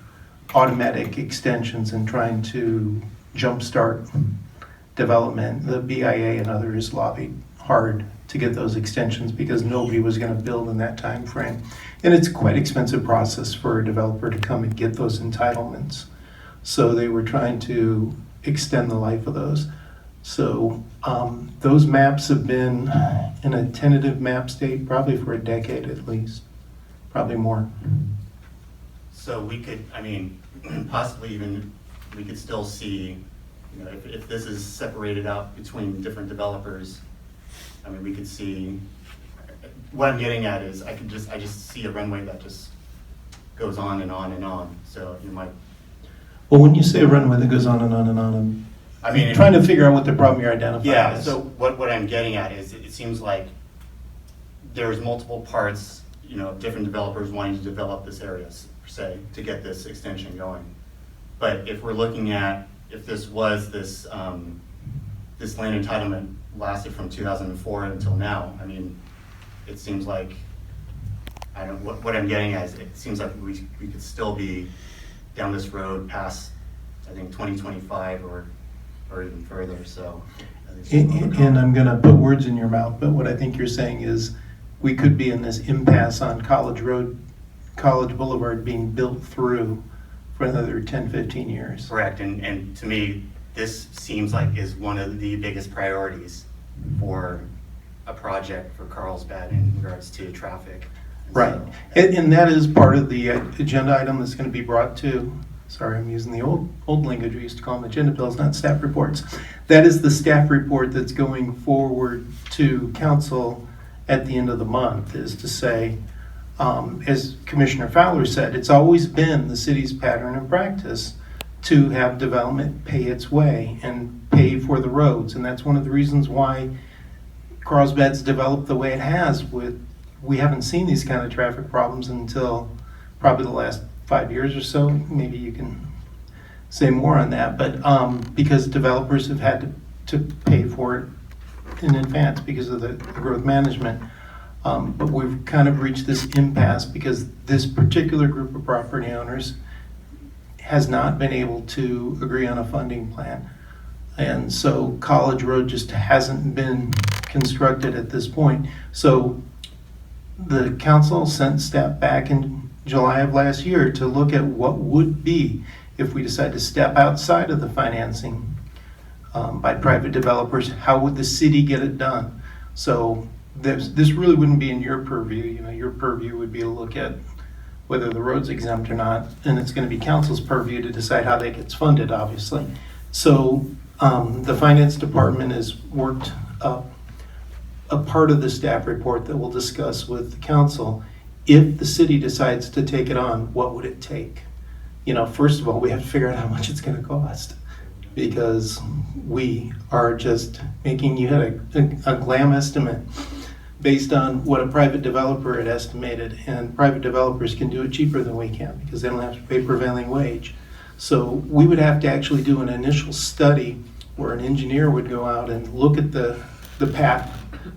automatic extensions in trying to jumpstart development. The BIA and others lobbied hard to get those extensions because nobody was going to build in that time frame. And it's quite an expensive process for a developer to come and get those entitlements. So they were trying to extend the life of those. So those maps have been in a tentative map state probably for a decade at least, probably more. So we could, possibly even, we could still see, if this is separated out between different developers, we could see, what I'm getting at is I just see a runway that just goes on and on and on. So you might. Well, when you say a runway that goes on and on and on, I'm trying to figure out what the problem you're identifying is. is. So what I'm getting at is it seems like there's multiple parts, different developers wanting to develop this area, per se, to get this extension going. But if we're looking at, if this was this land entitlement lasted from 2004 until now, it seems like, what I'm getting at is it seems like we could still be down this road past, I think, 2025 or even further, so. And I'm going to put words in your mouth, but what I think you're saying is we could be in this impasse on College Boulevard being built through for another 10, 15 years. Correct, and to me, this seems like is one of the biggest priorities for a project for Carlsbad in regards to traffic. Right, and that is part of the agenda item that's going to be brought to, sorry, I'm using the old language, we used to call them agenda bills, not staff reports. That is the staff report that's going forward to council at the end of the month, is to say, as Commissioner Fowler said, it's always been the city's pattern and practice to have development pay its way and pay for the roads. And that's one of the reasons why Carlsbad's developed the way it has. We haven't seen these kind of traffic problems until probably the last 5 years or so. Maybe you can say more on that. But because developers have had to pay for it in advance because of the growth management. But we've kind of reached this impasse because this particular group of property owners has not been able to agree on a funding plan. And so College Road just hasn't been constructed at this point. So the council sent staff back in July of last year to look at what would be if we decide to step outside of the financing by private developers. How would the city get it done? So this really wouldn't be in your purview. You know, your purview would be to look at whether the road's exempt or not, and it's going to be council's purview to decide how that gets funded, obviously. So the finance department has worked up a part of the staff report that we'll discuss with the council. If the city decides to take it on, what would it take? You know, first of all, we have to figure out how much it's going to cost, because we are just making, you had a glam estimate based on what a private developer had estimated, and private developers can do it cheaper than we can because they don't have to pay prevailing wage. So we would have to actually do an initial study where an engineer would go out and look at the path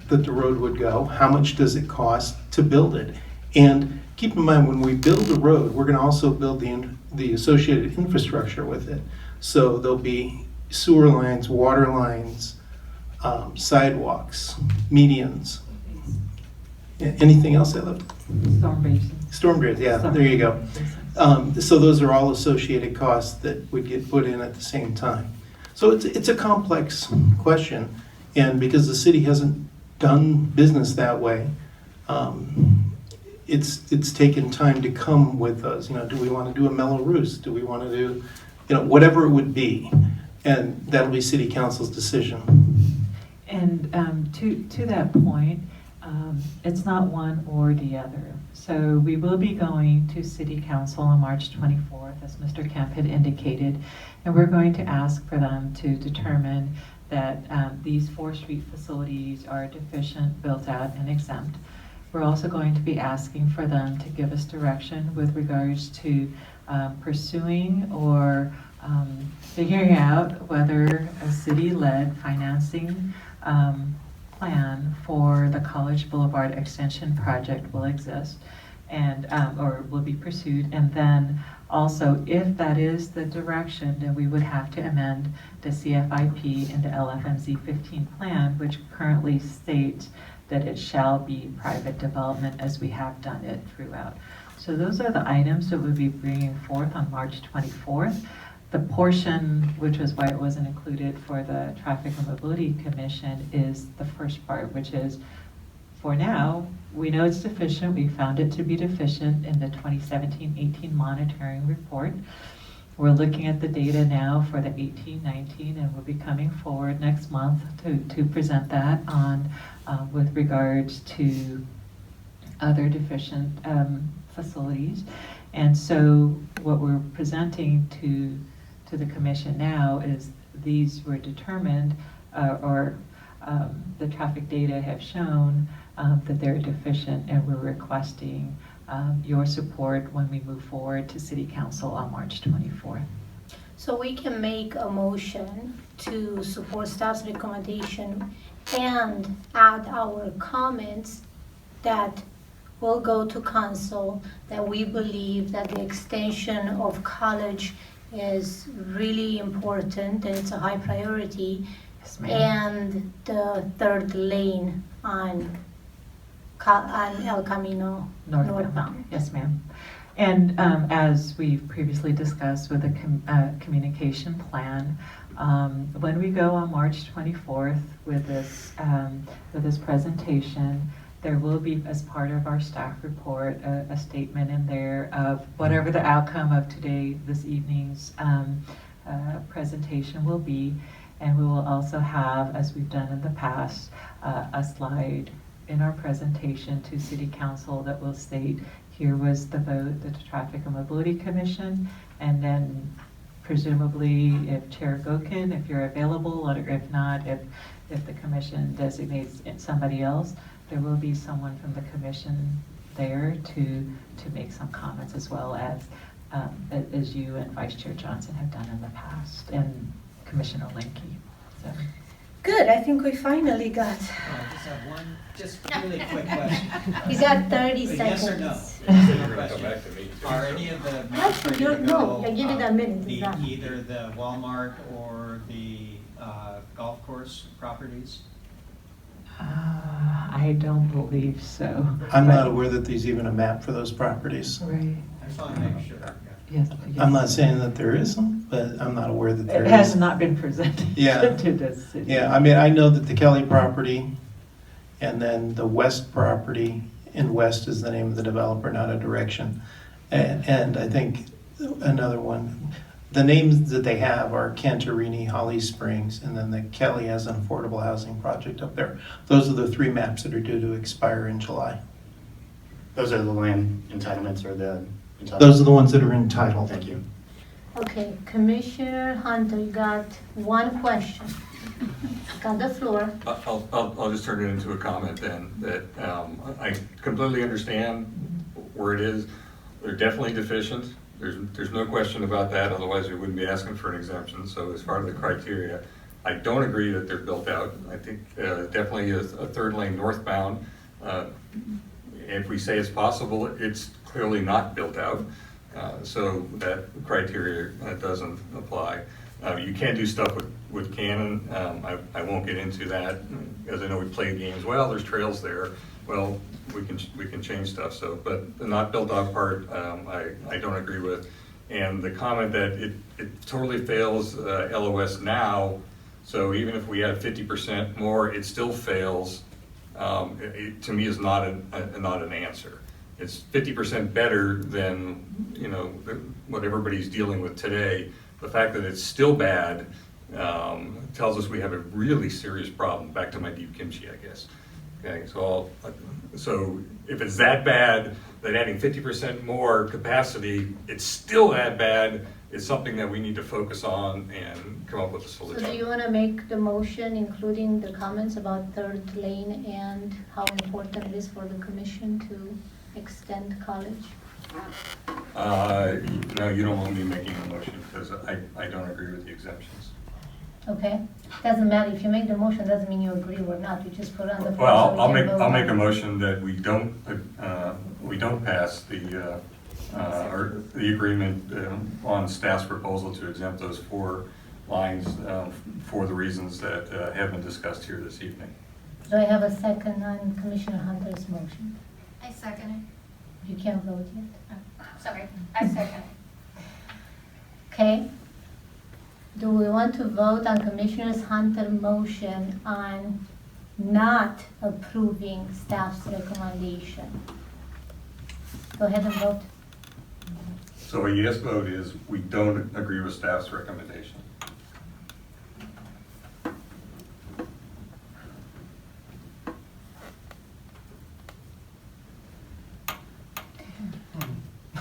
that the road would go. How much does it cost to build it? And keep in mind, when we build the road, we're going to also build the associated infrastructure with it. So there'll be sewer lines, water lines, sidewalks, medians. Anything else I left? Storm basins. Storm drains, yeah, there you go. So those are all associated costs that would get put in at the same time. So it's a complex question, and because the city hasn't done business that way, it's taken time to come with us. You know, do we want to do a Mello-Roos? Do we want to do, you know, whatever it would be, and that'll be city council's decision. And to that point, it's not one or the other. So we will be going to City Council on March 24th, as Mr. Kemp had indicated, and we're going to ask for them to determine that these 4 street facilities are deficient, built out, and exempt. We're also going to be asking for them to give us direction with regards to pursuing or figuring out whether a city-led financing plan for the College Boulevard Extension project will exist and or will be pursued. And then also, if that is the direction, then we would have to amend the CFIP and the LFMZ 15 plan, which currently states that it shall be private development as we have done it throughout. So those are the items that we'll be bringing forth on March 24th. The portion, which was why it wasn't included for the Traffic and Mobility Commission, is the first part, which is, for now, we know it's deficient. We found it to be deficient in the 2017-18 monitoring report. We're looking at the data now for the 18-19, and we'll be coming forward next month to present that on with regards to other deficient facilities. And so what we're presenting to the commission now is these were determined the traffic data have shown that they're deficient, and we're requesting your support when we move forward to City Council on March 24th. So we can make a motion to support staff's recommendation and add our comments that will go to council, that we believe that the extension of college is really important and it's a high priority. Yes, ma'am. And the 3rd lane on El Camino northbound. Yes, ma'am. And as we've previously discussed with the communication plan, when we go on March 24th with this presentation, there will be, as part of our staff report, a statement in there of whatever the outcome of this evening's presentation will be. And we will also have, as we've done in the past, a slide in our presentation to City Council that will state, here was the vote, the Traffic and Mobility Commission, and then presumably if Chair Gokin, if you're available, or if not, if the commission designates somebody else, there will be someone from the commission there to make some comments, as well as you and Vice Chair Johnson have done in the past, and Commissioner Linke. So. Good, I think we finally got, I just have one, just really quick question. You got 30 A yes or no? seconds. Yes or no You're gonna come question. back to me. Are any of the maps Actually, ready you're- to no, go? I give it a minute, it's the- done. Either the Walmart or the golf course properties? I don't believe so. I'm not But- aware that there's even a map for those properties. Right, I just want to make sure. yes. I'm not saying that there isn't, but I'm not aware that there It is. has not been presented Yeah. to the city. Yeah, I mean, I know that the Kelly property and then the West property, and West is the name of the developer, not a direction. And I think another one, the names that they have are Cantarini, Holly Springs, and then the Kelly has an affordable housing project up there. Those are the three maps that are due to expire in July. Those are the land entitlements or the. Those are the ones that are entitled. Thank you. Okay, Commissioner Hunter, you got one question. Got the floor. I'll just turn it into a comment then, that I completely understand where it is. They're definitely deficient. There's no question about that, otherwise we wouldn't be asking for an exemption. So as far as the criteria, I don't agree that they're built out. I think definitely a third lane northbound. If we say it's possible, it's clearly not built out. So that criteria doesn't apply. You can do stuff with Canon. I won't get into that, as I know we play games. Well, there's trails there. Well, we can change stuff. So, but the not built out part, I don't agree with. And the comment that it totally fails LOS now. So even if we add 50% more, it still fails. To me, is not an answer. It's 50% better than what everybody's dealing with today. The fact that it's still bad tells us we have a really serious problem. Back to my deep kimchi, I guess. Okay, so if it's that bad, that adding 50% more capacity, it's still that bad. It's something that we need to focus on and come up with a So solution. do you want to make the motion, including the comments about third lane and how important it is for the commission to extend college? No, you don't want me making a motion because I don't agree with the exemptions. Okay, doesn't matter, if you make the motion, doesn't mean you agree or not, you just put it on the floor. so Well, we I'll can make vote a on it. motion that we don't pass the agreement on staff's proposal to exempt those 4 lines for the reasons that have been discussed here this evening. Do I have a second on Commissioner Hunter's motion? I second You can't vote yet. it. Sorry, I second it. Okay. Do we want to vote on Commissioner Hunter's motion on not approving staff's recommendation? Go ahead and vote. So a yes vote is we don't agree with staff's recommendation.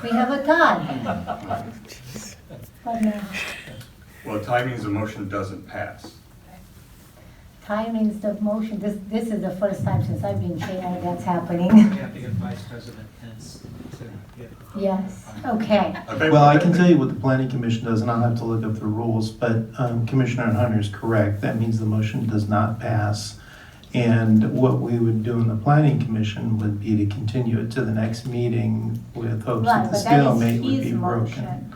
We have a tie. What now? Well, tie means the motion doesn't pass. Tie means the motion, this is the first time since I've been chair that's happening. We have to get Vice President Pence to get. Yes, okay. Well, I can tell you what the planning commission does, and I'll have to look up the rules, but Commissioner Hunter is correct. That means the motion does not pass. And what we would do in the planning commission would be to continue it to the next meeting with hopes Right, that the but that is stalemate would his be broken. motion.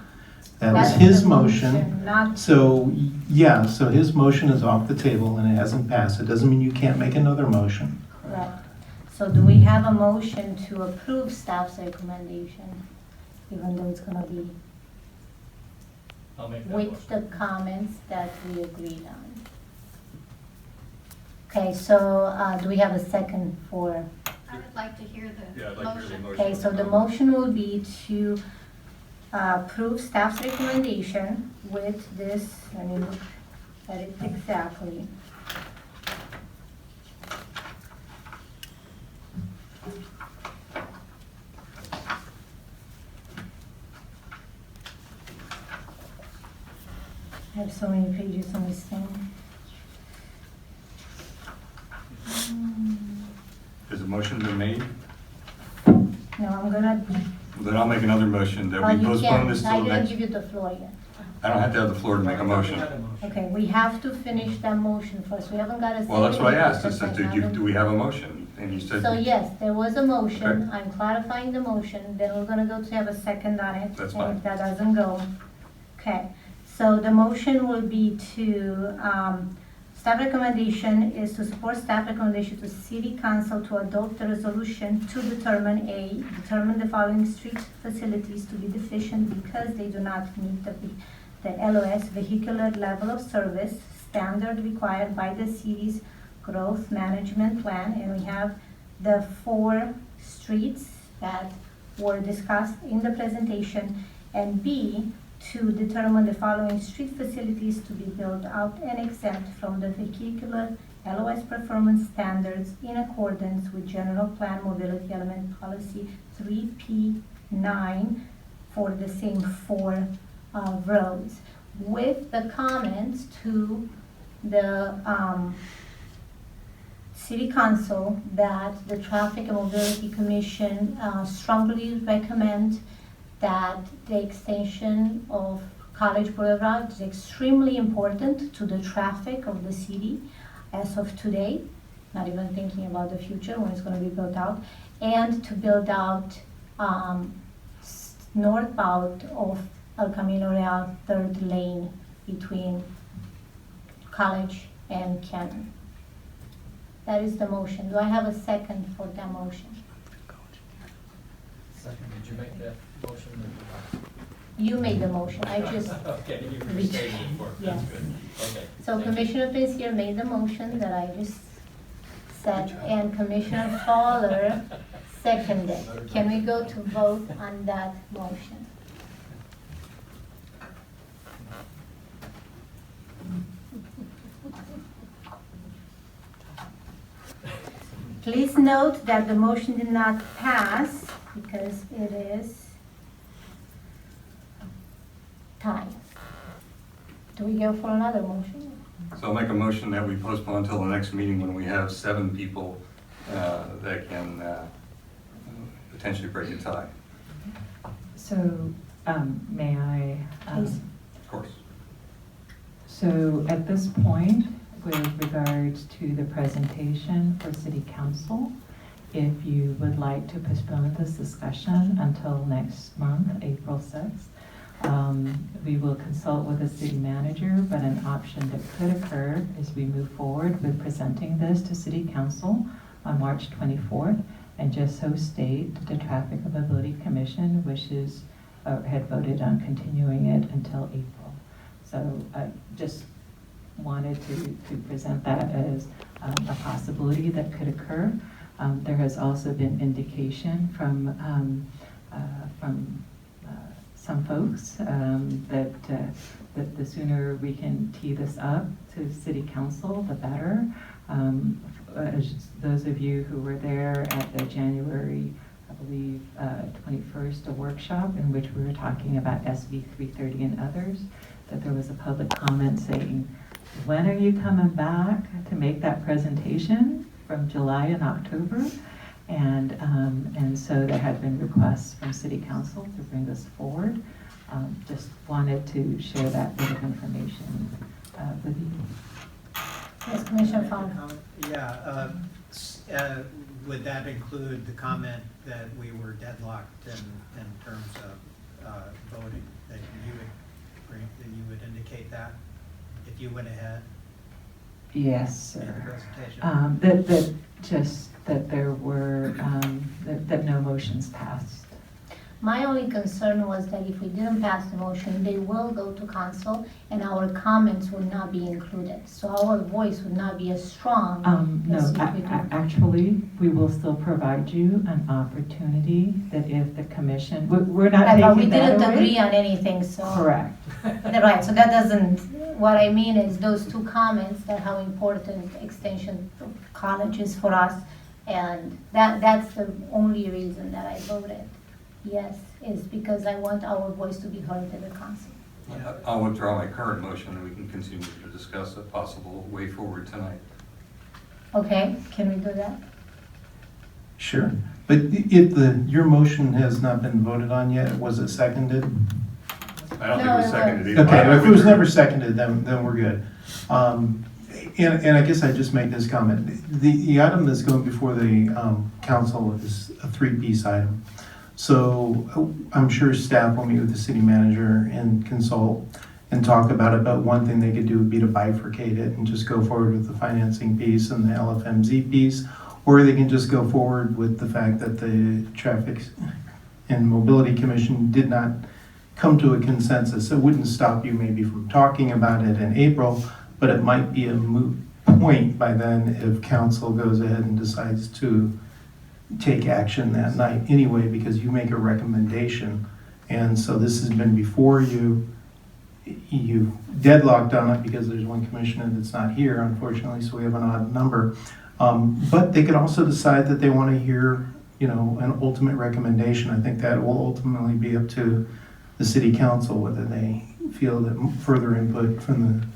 That was That's his the motion. Not, So, yeah, so his motion is off the table and it hasn't passed. It doesn't mean you can't make another motion. correct. So do we have a motion to approve staff's recommendation, even though it's gonna be I'll make that with motion. the comments that we agreed on? Okay, so do we have a second for? I would like to hear the Yeah, I'd like to hear the motion. motion. Okay, so the motion will be to approve staff's recommendation with this, let me look at it exactly. I have so many pages on this thing. Has a motion been made? No, I'm gonna Then I'll make another motion that we You postpone can't. this I till didn't next. give you the floor yet. I don't have to have the floor to make a motion. Okay, we have to finish that motion first. We haven't got a second. Well, that's what I asked. I because said, I do we have a motion? And you said. So yes, there was a motion. Okay. I'm clarifying the motion. Then we're gonna go to have a second on it. That's And fine. if that doesn't go, okay. So the motion will be to, staff recommendation is to support staff recommendation to city council to adopt a resolution to determine the following street facilities to be deficient because they do not meet the LOS vehicular level of service standard required by the city's growth management plan. And we have the 4 streets that were discussed in the presentation. And B, to determine the following street facilities to be built out and exempt from the vehicular LOS performance standards in accordance with General Plan Mobility Element Policy 3P9 for the same 4 roads, with the comments to the City Council that the Traffic and Mobility Commission strongly recommend that the extension of College Boulevard is extremely important to the traffic of the city as of today, not even thinking about the future when it's going to be built out, and to build out northbound of El Camino Real 3rd lane between College and Cannon. That is the motion. Do I have a second for that motion? Second, did you make that motion? You made the motion, I just. Okay, you Re- restated it for, Yes. that's good. Okay. So Thank you. Commissioner Pincier made the motion that I just said, and Commissioner Fowler seconded. Can we go to vote on that motion? Please note that the motion did not pass because it is tied. Do we go for another motion? So I'll make a motion that we postpone until the next meeting when we have 7 people that can potentially break a tie. So, may I? Please. Of course. So at this point, with regards to the presentation for City Council, if you would like to postpone this discussion until next month, April 6th, we will consult with the city manager, but an option that could occur is we move forward with presenting this to City Council on March 24th, and just so state the Traffic and Mobility Commission wishes, had voted on continuing it until April. So I just wanted to present that as a possibility that could occur. There has also been indication from some folks that the sooner we can tee this up to City Council, the better. As those of you who were there at the January, I believe, 21st, a workshop in which we were talking about SB 330 and others, that there was a public comment saying, when are you coming back to make that presentation from July and October? And so there had been requests from City Council to bring this forward. Just wanted to share that bit of information with you. Yes, Commissioner Fowler. Yeah, would that include the comment that we were deadlocked in terms of voting? That you would indicate that if you went ahead Yes, in the sir. presentation? That there were, that no motions passed. My only concern was that if we didn't pass the motion, they will go to council and our comments would not be included. So our voice would not be as strong. No, as if we do. actually, we will still provide you an opportunity that if the commission, we're not But we taking that didn't away. agree on anything, so. Correct. Right, so that doesn't, what I mean is those 2 comments that how important extension of college is for us. And that's the only reason that I voted yes, is because I want our voice to be heard at the council. I'll withdraw my current motion and we can continue to discuss a possible way forward tonight. Okay, can we do that? Sure, But if your motion has not been voted on yet, was it seconded? I don't think No, it was it seconded was. either. Okay, if it was never seconded, then we're good. And I guess I just make this comment. The item that's going before the council is a three-piece item. So I'm sure staff will meet with the city manager and consult and talk about it, but one thing they could do would be to bifurcate it and just go forward with the financing piece and the LFMZ piece, or they can just go forward with the fact that the Traffic and Mobility Commission did not come to a consensus. It wouldn't stop you maybe from talking about it in April, but it might be a moot point by then if council goes ahead and decides to take action that night anyway, because you make a recommendation. And so this has been before you. You deadlocked on it because there's one commissioner that's not here, unfortunately, so we have an odd number. But they could also decide that they want to hear, an ultimate recommendation. I think that will ultimately be up to the city council whether they feel that further input from the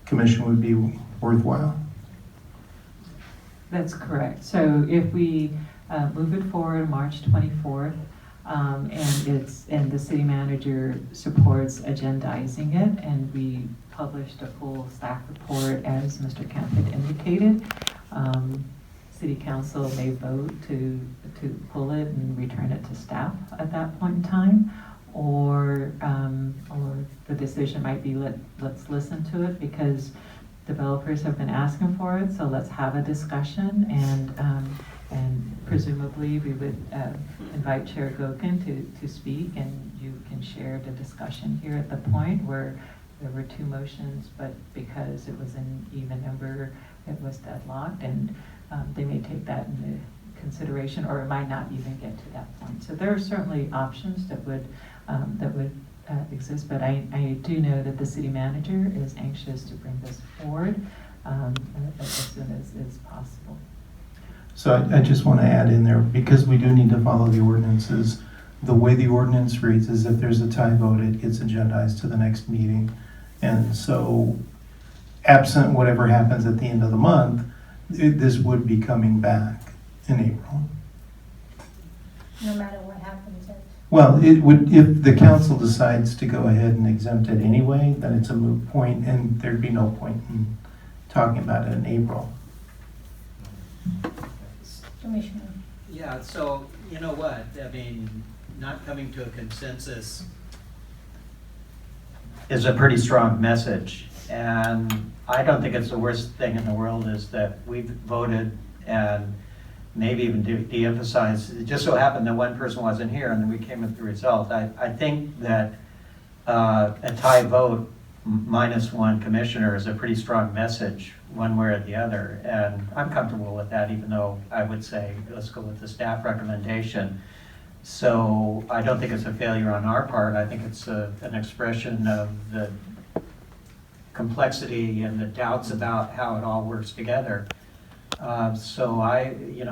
commission would be worthwhile. That's correct. So if we move it forward March 24th, and the city manager supports agendizing it, and we published a full staff report as Mr. Kemp had indicated, city council may vote to pull it and return it to staff at that point in time, or the decision might be let's listen to it because developers have been asking for it, so let's have a discussion, and presumably we would invite Chair Gokin to speak, and you can share the discussion here at the point where there were two motions, but because it was an even number, it was deadlocked, and they may take that into consideration, or it might not even get to that point. So there are certainly options that would exist, but I do know that the city manager is anxious to bring this forward as soon as possible. So I just want to add in there, because we do need to follow the ordinances, the way the ordinance reads is if there's a tie vote, it gets agendized to the next meeting. And so absent whatever happens at the end of the month, this would be coming back in April. No matter what happens. Well, it would, if the council decides to go ahead and exempt it anyway, then it's a moot point, and there'd be no point in talking about it in April. Commissioner. Yeah, so, you know what, I mean, not coming to a consensus is a pretty strong message. And I don't think it's the worst thing in the world is that we've voted and maybe even de-emphasize. It just so happened that one person wasn't here and then we came with the result. I think that a tie vote minus one commissioner is a pretty strong message one way or the other. And I'm comfortable with that, even though I would say, let's go with the staff recommendation. So I don't think it's a failure on our part. I think it's an expression of the complexity and the doubts about how it all works together. So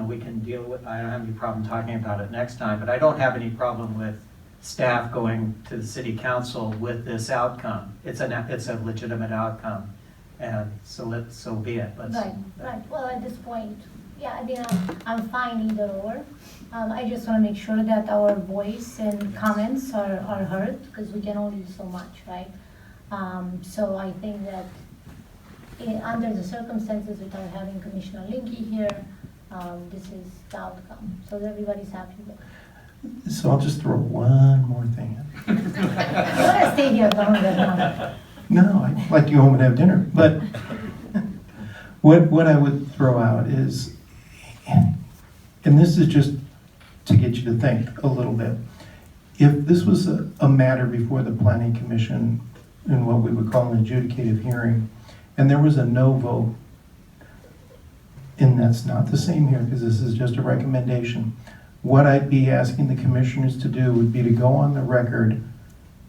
we can deal with, I don't have any problem talking about it next time, but I don't have any problem with staff going to the city council with this outcome. It's a legitimate outcome. And so be it. Right. Well, at this point, yeah, I mean, I'm fine either or. I just want to make sure that our voice and comments are heard, because we can only do so much, right? So I think that under the circumstances without having Commissioner Linke here, this is the outcome. So everybody's happy with it. So I'll just throw one more thing in. I want to stay here longer now. No, I'd like to go home and have dinner. But what I would throw out is, and this is just to get you to think a little bit, if this was a matter before the Planning Commission in what we would call an adjudicative hearing, and there was a no vote, and that's not the same here because this is just a recommendation, what I'd be asking the commissioners to do would be to go on the record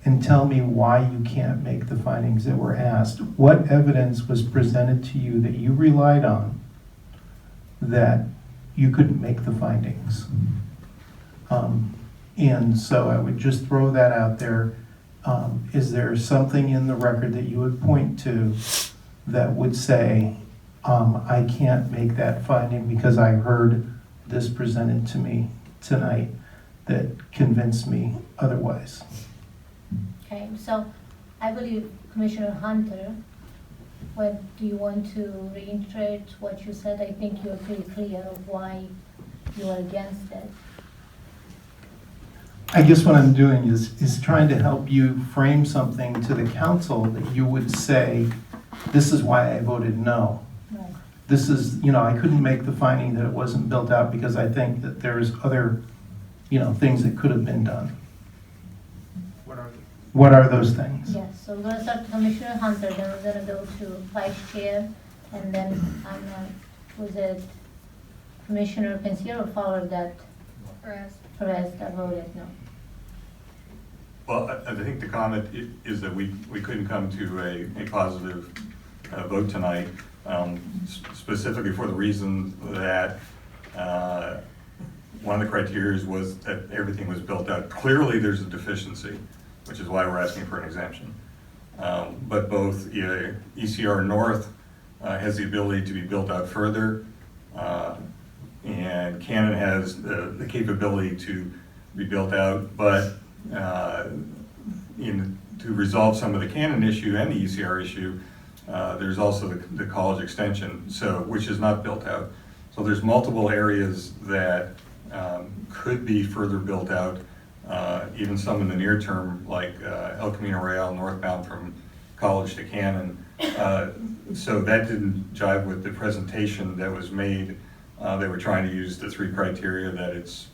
and tell me why you can't make the findings that were asked. What evidence was presented to you that you relied on that you couldn't make the findings? And so I would just throw that out there. Is there something in the record that you would point to that would say, I can't make that finding because I heard this presented to me tonight that convince me otherwise. Okay, so I believe Commissioner Hunter, what do you want to reiterate what you said? I think you're pretty clear of why you are against it. I guess what I'm doing is trying to help you frame something to the council that you would say, this is why I voted no. Right. This is, I couldn't make the finding that it wasn't built out because I think that there's other, things that could have been done. What are those things? Yes, so we're gonna start with Commissioner Hunter, then we're gonna go to Vice Chair, and then was it Commissioner Pensiero followed that? Perez that voted no. Well, I think the comment is that we couldn't come to a positive vote tonight, specifically for the reason that one of the criteria was that everything was built out. Clearly, there's a deficiency, which is why we're asking for an exemption. But both ECR North has the ability to be built out further, and Cannon has the capability to be built out, but to resolve some of the Cannon issue and the ECR issue, there's also the college extension, which is not built out. So there's multiple areas that could be further built out, even some in the near term, like El Camino Real northbound from College to Cannon. So that didn't jive with the presentation that was made. They were trying to use the three criteria that it's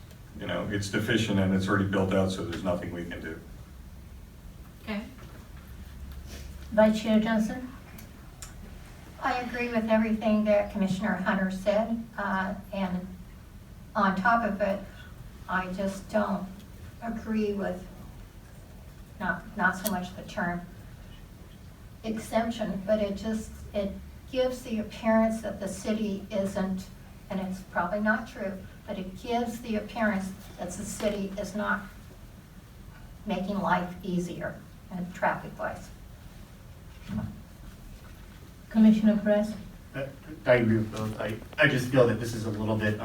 deficient and it's already built out, so there's nothing we can do. Okay. Vice Chair Johnson? I agree with everything that Commissioner Hunter said, and on top of it, I just don't agree with not so much the term exemption, but it gives the appearance that the city isn't, and it's probably not true, but it gives the appearance that the city is not making life easier and traffic-wise. Commissioner Perez? I agree with both. I just feel that this is a little bit,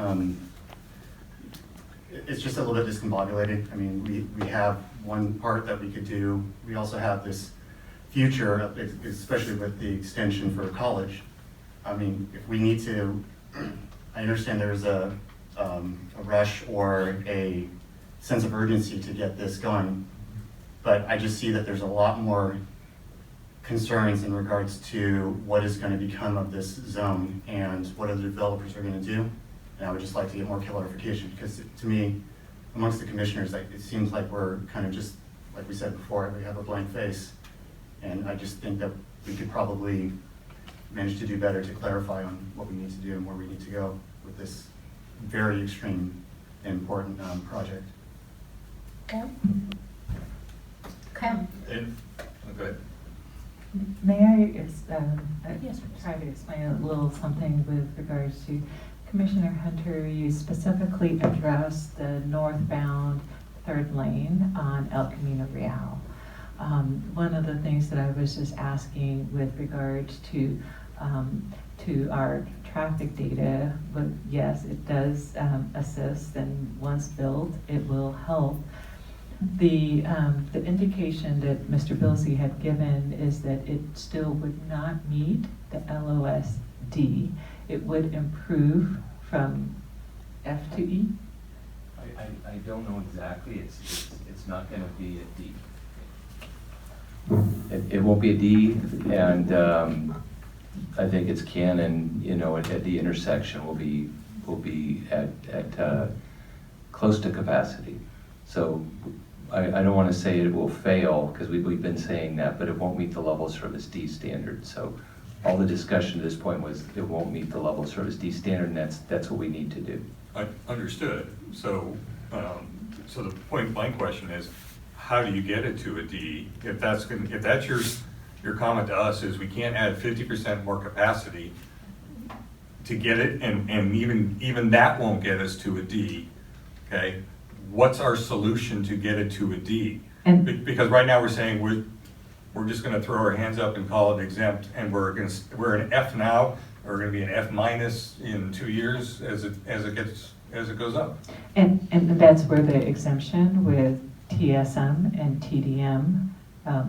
it's just a little bit discombobulated. I mean, we have one part that we could do. We also have this future, especially with the extension for college. I mean, if we need to, I understand there's a rush or a sense of urgency to get this going, but I just see that there's a lot more concerns in regards to what is going to become of this zone and what other developers are going to do. And I would just like to get more clarification, because to me, amongst the commissioners, it seems like we're kind of just, like we said before, we have a blank face. And I just think that we could probably manage to do better to clarify on what we need to do and where we need to go with this very extreme and important project. Okay. Okay. Okay. May I Yes, please. try to explain a little something with regards to Commissioner Hunter? You specifically addressed the northbound third lane on El Camino Real. One of the things that I was just asking with regards to our traffic data, but yes, it does assist, and once built, it will help. The indication that Mr. Bilsey had given is that it still would not meet the LOSD. It would improve from F to E. I don't know exactly. It's not going to be a D. It won't be a D, and I think it's Cannon. At the intersection will be at close to capacity. So I don't want to say it will fail, because we've been saying that, but it won't meet the level of service D standard. So all the discussion at this point was it won't meet the level of service D standard, and that's what we need to do. I understood. So the point blank question is, how do you get it to a D? If that's your comment to us is we can't add 50% more capacity to get it, and even that won't get us to a D. Okay, what's our solution to get it to a D? Because right now we're saying we're just going to throw our hands up and call it exempt, and we're an F now, or we're going to be an F minus in 2 years as it gets as it goes up. And that's where the exemption with TSM and TDM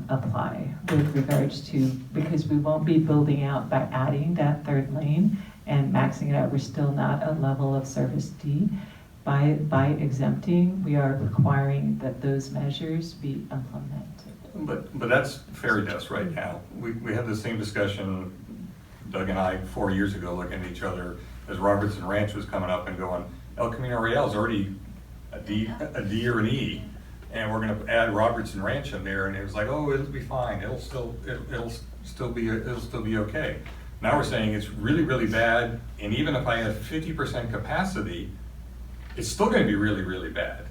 apply with regards to, because we won't be building out by adding that third lane and maxing it out. We're still not at level of service D. By exempting, we are requiring that those measures be implemented. But that's fairy dust right now. We had the same discussion, Doug and I, 4 years ago, looking at each other as Robertson Ranch was coming up and going, El Camino Real is already a D or an E, and we're gonna add Robertson Ranch in there, and it was like, oh, it'll be fine, it'll still be okay. Now we're saying it's really, really bad, and even if I have 50% capacity, it's still gonna be really, really bad.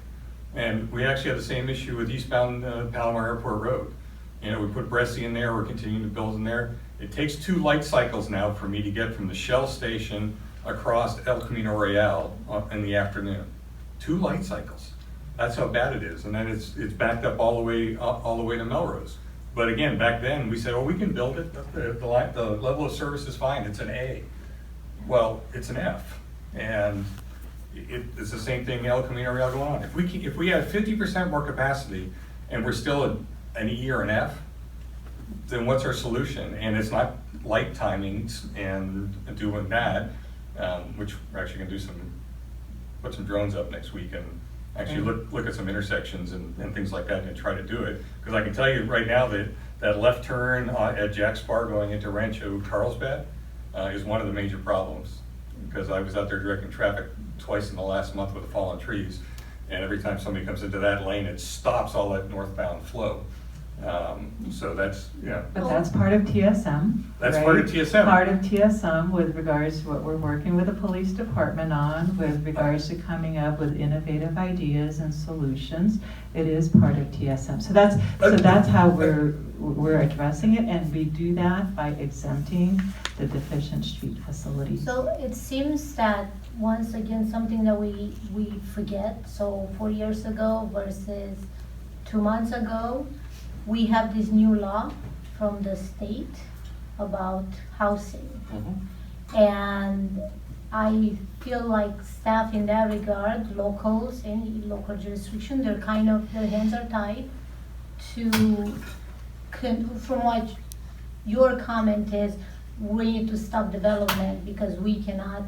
And we actually have the same issue with eastbound Palomar Airport Road. You know, we put Bresci in there, we're continuing to build in there. It takes 2 light cycles now for me to get from the Shell station across El Camino Real in the afternoon. 2 light cycles. That's how bad it is. And then it's backed up all the way to Melrose. But again, back then we said, well, we can build it. The level of service is fine. It's an A. Well, it's an F. And it's the same thing El Camino Real going on. If we have 50% more capacity and we're still an E or an F, then what's our solution? And it's not light timings and doing that, which we're actually gonna do put some drones up next week and actually look at some intersections and things like that and try to do it. Because I can tell you right now that left turn at Jack Spar going into Rancho Carlsbad is one of the major problems. Because I was out there directing traffic twice in the last month with the fallen trees. And every time somebody comes into that lane, it stops all that northbound flow. So that's, yeah. But that's part of TSM. That's right? part of TSM. Part of TSM with regards to what we're working with the police department on, with regards to coming up with innovative ideas and solutions. It is part of TSM. So that's how we're addressing it, and we do that by exempting the deficient street facilities. So it seems that, once again, something that we forget, so 4 years ago versus 2 months ago, we have this new law from the state about housing. Mhm. And I feel like staff in that regard, locals, any local jurisdiction, their hands are tied from what your comment is, we need to stop development because we cannot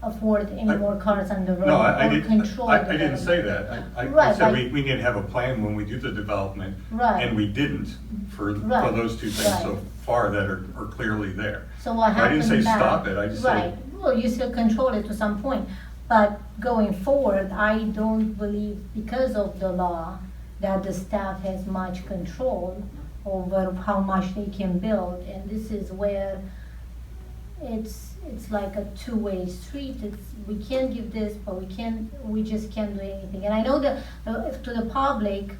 afford any more cars on the road No, I or control the didn't say that. I Right, said but- we need to have a plan when we do the development. Right. And we didn't for Right, those 2 things so right. far that are clearly there. So what I happens didn't say back- stop it, I just Right, said, well, you still control it to some point, but going forward, I don't believe, because of the law, that the staff has much control over how much they can build, and this is where it's like a two-way street. We can't give this, but we just can't do anything. And I know that to the public,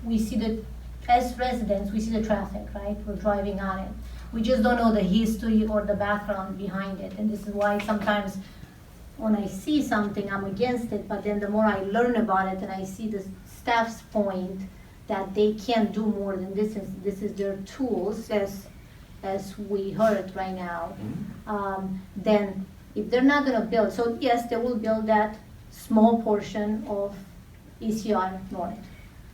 as residents, we see the traffic, right? We're driving on it. We just don't know the history or the background behind it. And this is why sometimes when I see something, I'm against it, but then the more I learn about it and I see the staff's point that they can't do more than this is their tools, as we heard right now, then if they're not gonna build, so yes, they will build that small portion of ECR North,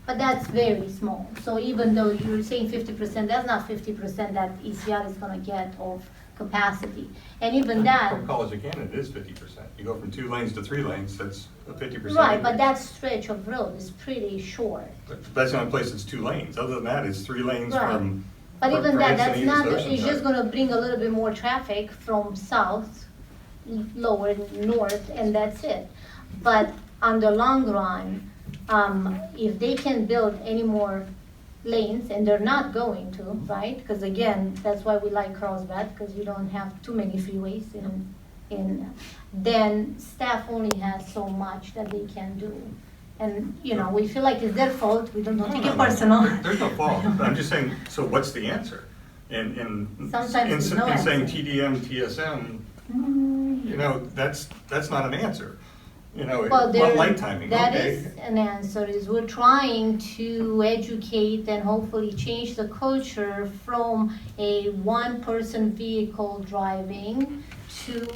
but that's very small. So even though you're saying 50%, that's not 50% that ECR is gonna get of capacity. And even that, from College of Canada, it is 50%. You go from 2 lanes to 3 lanes, that's a 50%. right, but that stretch of road is pretty short. That's the only place that's 2 lanes. Other than that, it's 3 lanes Right. from. But even from that, that's Encinitas not, to it's Oceanside. just gonna bring a little bit more traffic from south, lower north, and that's it. But on the long run, if they can build any more lanes, and they're not going to, right? Because again, that's why we like Carlsbad, because you don't have too many freeways then staff only has so much that they can do. And, we feel like it's their fault, we don't take it personal. There's no fault. I'm just saying, so what's the answer? And Sometimes there's no in saying answer. TDM, TSM, that's not an answer. Well, What light timing, that okay. is an answer, is we're trying to educate and hopefully change the culture from a one-person vehicle driving to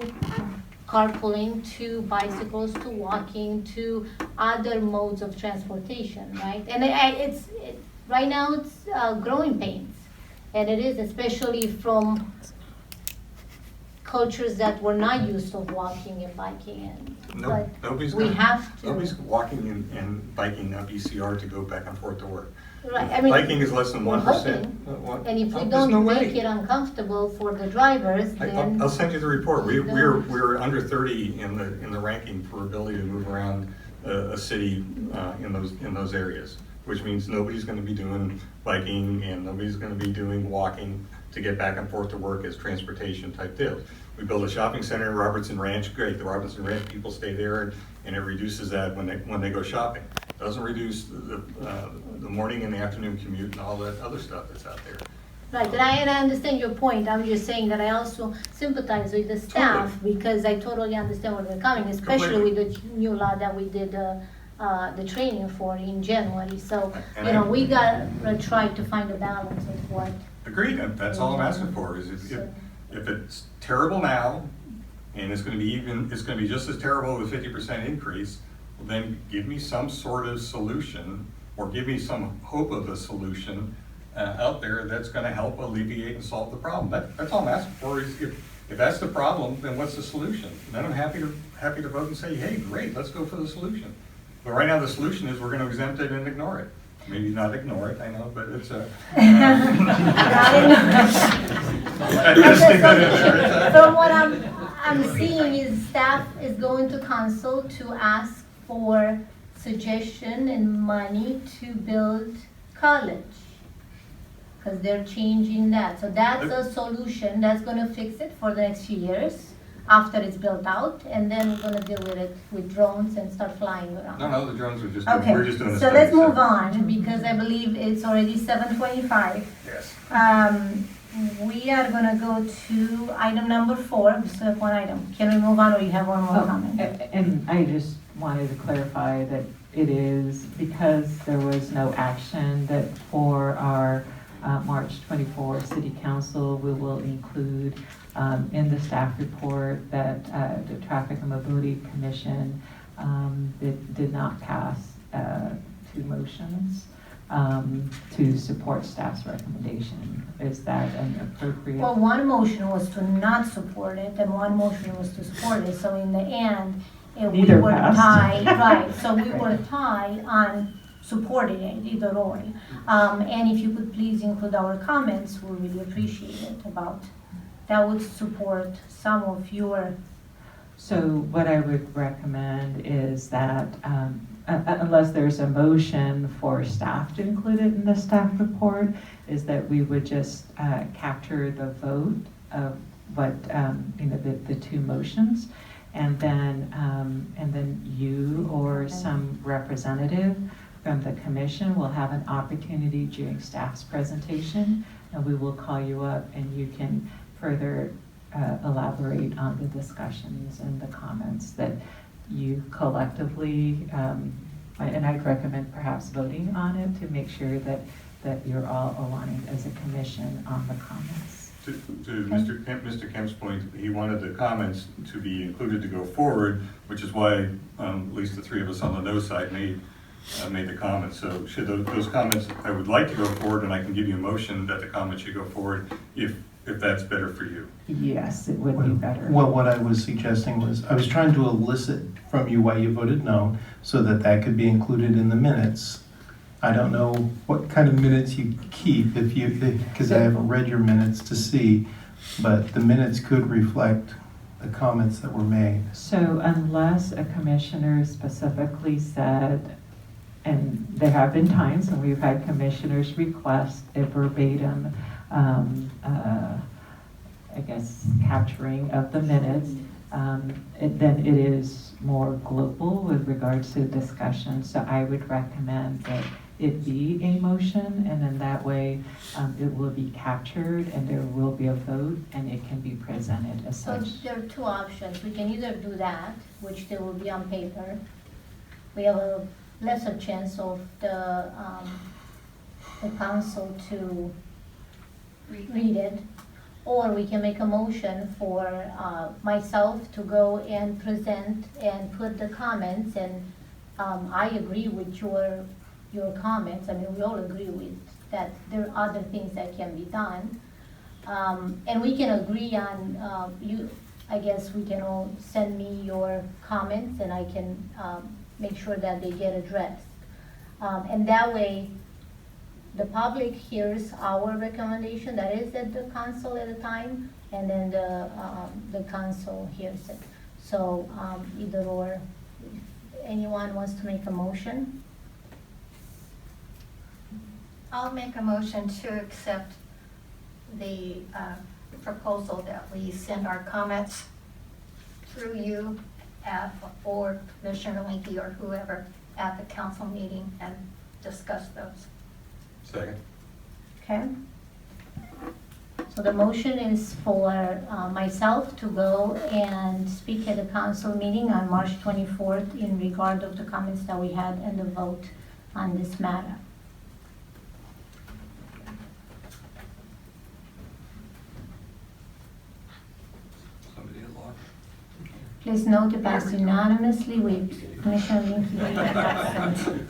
carpooling, to bicycles, to walking, to other modes of transportation, right? And right now it's growing pains, and it is, especially from cultures that were not used to walking and biking, and but Nobody's we have to. Nobody's walking and biking up ECR to go back and forth to work. Right, I mean, Biking is less than we're 1%. hoping. And if we There's don't no make way. it uncomfortable for the drivers, then. I'll send you the report. We're under 30 in the ranking for ability to move around a city in those areas, which means nobody's going to be doing biking and nobody's going to be doing walking to get back and forth to work as transportation type deals. We build a shopping center in Robertson Ranch, great. The Robertson Ranch people stay there, and it reduces that when they go shopping. It doesn't reduce the morning and the afternoon commute and all that other stuff that's out there. Right, and I understand your point. I'm just saying that I also sympathize with the staff because I totally understand where they're coming, especially with the new law that we did the training for in January. So, we gotta try to find a balance of what. Agreed, that's all I'm asking for, is if it's terrible now, and it's gonna be just as terrible with 50% increase, well, then give me some sort of solution, or give me some hope of a solution out there that's gonna help alleviate and solve the problem. That's all I'm asking for, is if that's the problem, then what's the solution? Then I'm happy to vote and say, hey, great, let's go for the solution. But right now, the solution is we're gonna exempt it and ignore it. Maybe not ignore it, I know, but it's a. So what I'm seeing is staff is going to council to ask for suggestion and money to build college. Because they're changing that. So that's a solution that's gonna fix it for the next few years after it's built out, and then we're gonna deal with it with drones and start flying around. No, the drones are just, Okay, we're just doing the so study. let's move on, because I believe it's already 7:25. Yes. We are gonna go to item number 4, we still have one item. Can we move on, or you have one more comment? And I just wanted to clarify that it is because there was no action that for our March 24 City Council, we will include in the staff report that the Traffic and Mobility Commission did not pass 2 motions to support staff's recommendation. Is that an appropriate? Well, one motion was to not support it, and one motion was to support it, so in the end, we Neither were passed. tied, right, so we were tied on supporting it, either or. And if you could please include our comments, we really appreciate it about, that would support some of your. So what I would recommend is that unless there's a motion for staff to include it in the staff report, is that we would just capture the vote of what, the 2 motions. And then you or some representative from the commission will have an opportunity during staff's presentation, and we will call you up and you can further elaborate on the discussions and the comments that you collectively, and I'd recommend perhaps voting on it to make sure that you're all aligned as a commission on the comments. To Mr. Kemp's point, he wanted the comments to be included to go forward, which is why at least the 3 of us on the no side made the comments. So should those comments, I would like to go forward, and I can give you a motion that the comments should go forward if that's better for you. Yes, it would be better. Well, what I was suggesting was, I was trying to elicit from you why you voted no, so that could be included in the minutes. I don't know what kind of minutes you keep, because I haven't read your minutes to see, but the minutes could reflect the comments that were made. So unless a commissioner specifically said, and there have been times when we've had commissioners request a verbatim, capturing of the minutes, then it is more global with regards to discussion. So I would recommend that it be a motion, and then that way it will be captured and there will be a vote and it can be presented as So such. there are 2 options. We can either do that, which they will be on paper. We have a lesser chance of the council to read it. Or we can make a motion for myself to go and present and put the comments, and I agree with your comments. I mean, we all agree with that there are other things that can be done. And we can agree on, I guess we can all send me your comments and I can make sure that they get addressed. And that way, the public hears our recommendation that is at the council at the time, and then the council hears it. So either or, if anyone wants to make a motion? I'll make a motion to accept the proposal that we send our comments through you or Commissioner Linky or whoever at the council meeting and discuss those. Second. Okay. So the motion is for myself to go and speak at the council meeting on March 24th in regard of the comments that we had and the vote on this matter. Somebody at law. Please note it passed unanimously with Commissioner Linky being absent.